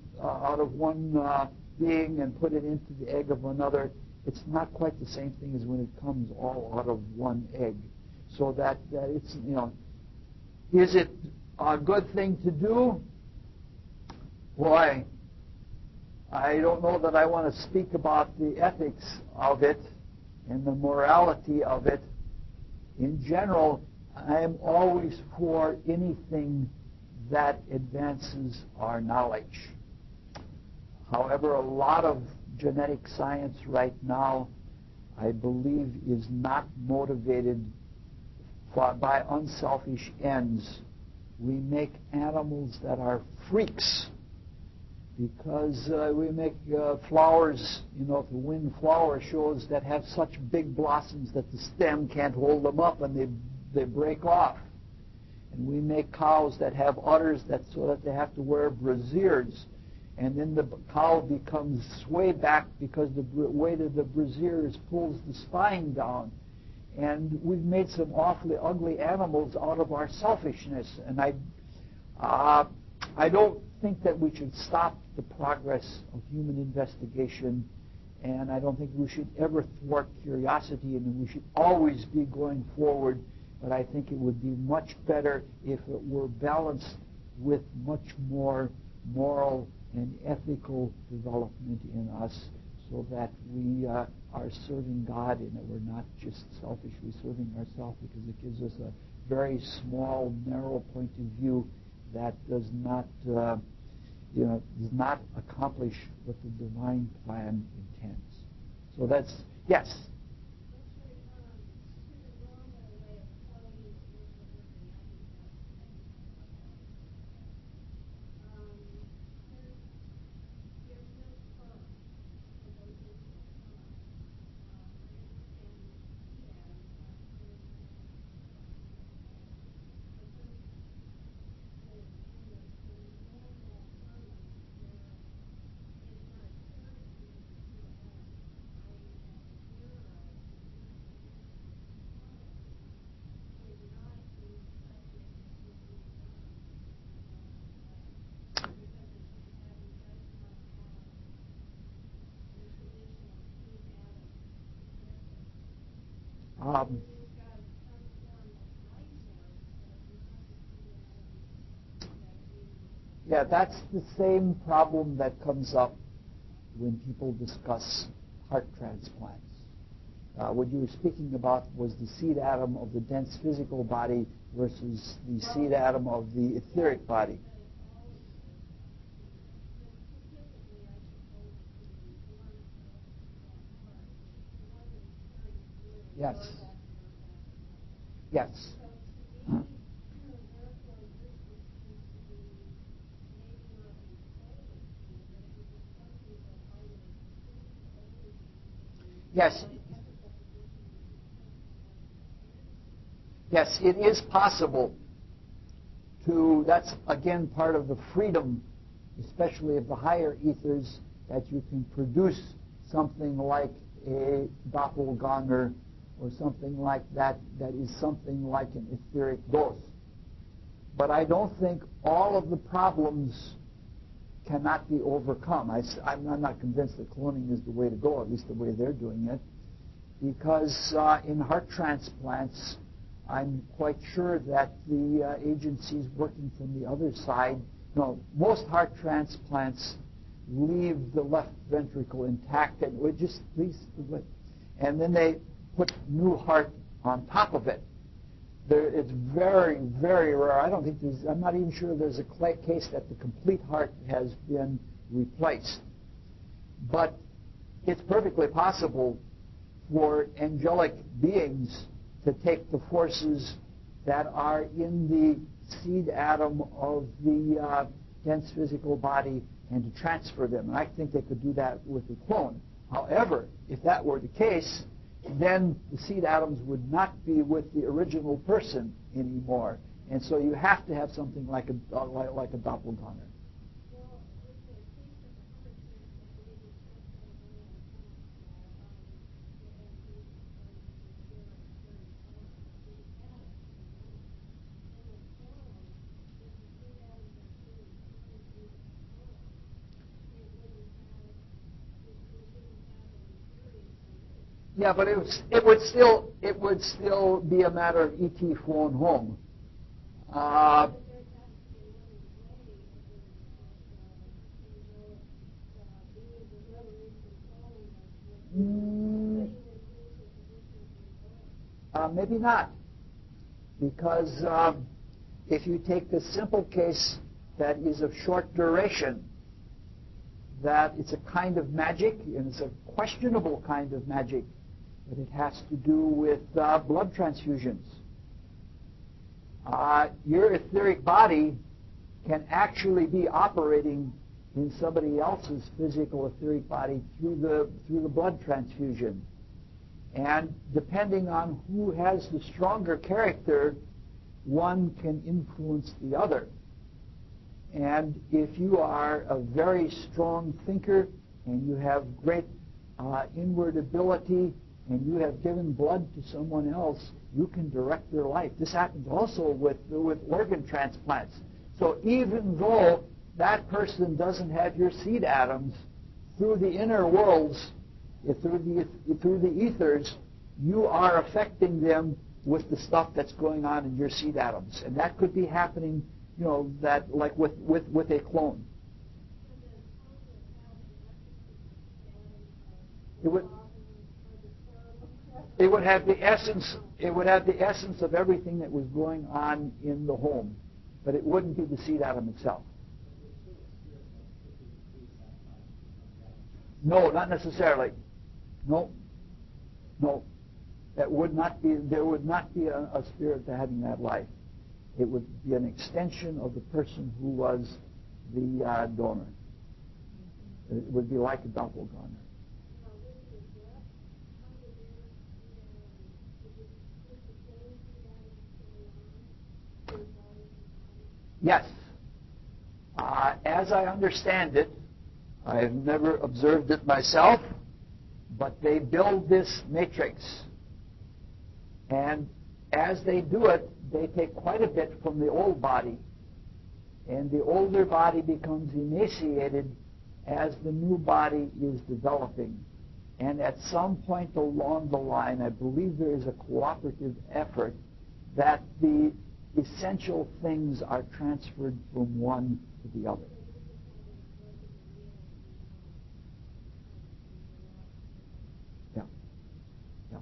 being and put it into the egg of another, it's not quite the same thing as when it comes all out of one egg. So that it's, is it a good thing to do? Boy, I don't know that I want to speak about the ethics of it and the morality of it. In general, I am always for anything that advances our knowledge. However, a lot of genetic science right now, I believe, is not motivated by unselfish ends. We make animals that are freaks, because we make flowers, the windflower shows that have such big blossoms that the stem can't hold them up and they break off. And we make cows that have udders so that they have to wear brassieres. And then the cow becomes sway back because the weight of the brassieres pulls the spine down. And we've made some awfully ugly animals out of our selfishness. And I don't think that we should stop the progress of human investigation, and I don't think we should ever thwart curiosity, and we should always be going forward. But I think it would be much better if it were balanced with much more moral and ethical development in us, so that we are serving God and that we're not just selfishly serving ourselves, because it gives us a very small, narrow point of view that does not, does not accomplish what the divine plan intends. So that's, yes. Yeah, that's the same problem that comes up when people discuss heart transplants. What you were speaking about was the seed atom of the dense physical body versus the seed atom of the etheric body. Yes. Yes. Yes. Yes, it is possible to, that's again part of the freedom, especially of the higher ethers, that you can produce something like a doppelganger or something like that, that is something like an etheric ghost. But I don't think all of the problems cannot be overcome. I'm not convinced that cloning is the way to go, at least the way they're doing it, because in heart transplants, I'm quite sure that the agencies working from the other side, most heart transplants leave the left ventricle intact, and and then they put new heart on top of it. It's very, very rare. I'm not even sure there's a case that the complete heart has been replaced. But it's perfectly possible for angelic beings to take the forces that are in the seed atom of the dense physical body and to transfer them. And I think they could do that with a clone. However, if that were the case, then the seed atoms would not be with the original person anymore. And so you have to have something like a doppelganger. Yeah, but it would still be a matter of ET flown home. Maybe not, because if you take the simple case that is of short duration, that it's a kind of magic, and it's a questionable kind of magic, but it has to do with blood transfusions. Your etheric body can actually be operating in somebody else's physical etheric body through the blood transfusion. And depending on who has the stronger character, one can influence the other. And if you are a very strong thinker and you have great inward ability and you have given blood to someone else, you can direct their life. This happens also with organ transplants. So even though that person doesn't have your seed atoms, through the inner worlds, through the ethers, you are affecting them with the stuff that's going on in your seed atoms. And that could be happening, that like with a clone. It would. It would have the essence. It would have the essence of everything that was going on in the home, but it wouldn't be the seed atom itself. No, not necessarily. No, no. That would not be. There would not be a spirit having that life. It would be an extension of the person who was the donor. It would be like a doppelganger. Yes. As I understand it, I have never observed it myself, but they build this matrix. And as they do it, they take quite a bit from the old body. And the older body becomes emaciated as the new body is developing. And at some point along the line, I believe there is a cooperative effort that the essential things are transferred from one to the other. Yeah. Yeah.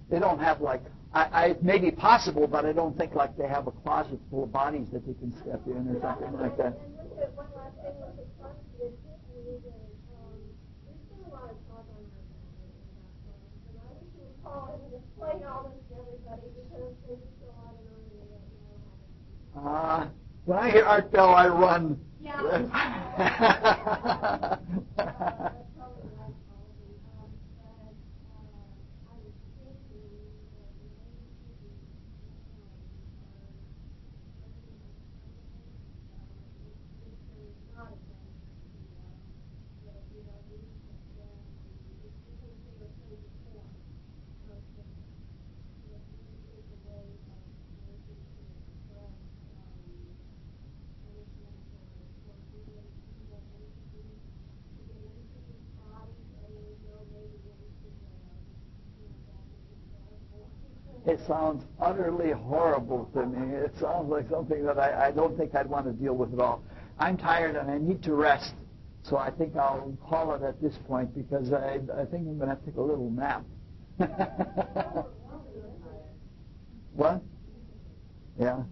They don't have like, it may be possible, but I don't think like they have a closet full of bodies that they can step in or something like that. And one last thing with the conscious there's been a lot of talk on our family and I wish you would call and explain all this to everybody because there's just a lot of knowing that When I hear Art Bell, I run. Yeah. That's probably right, probably. I was thinking that maybe not It sounds utterly horrible to me. It sounds like something that I don't think I'd want to deal with at all. I'm tired and I need to rest, so I think I'll call it at this point because I think I'm going to have to take a little nap. What? Yeah.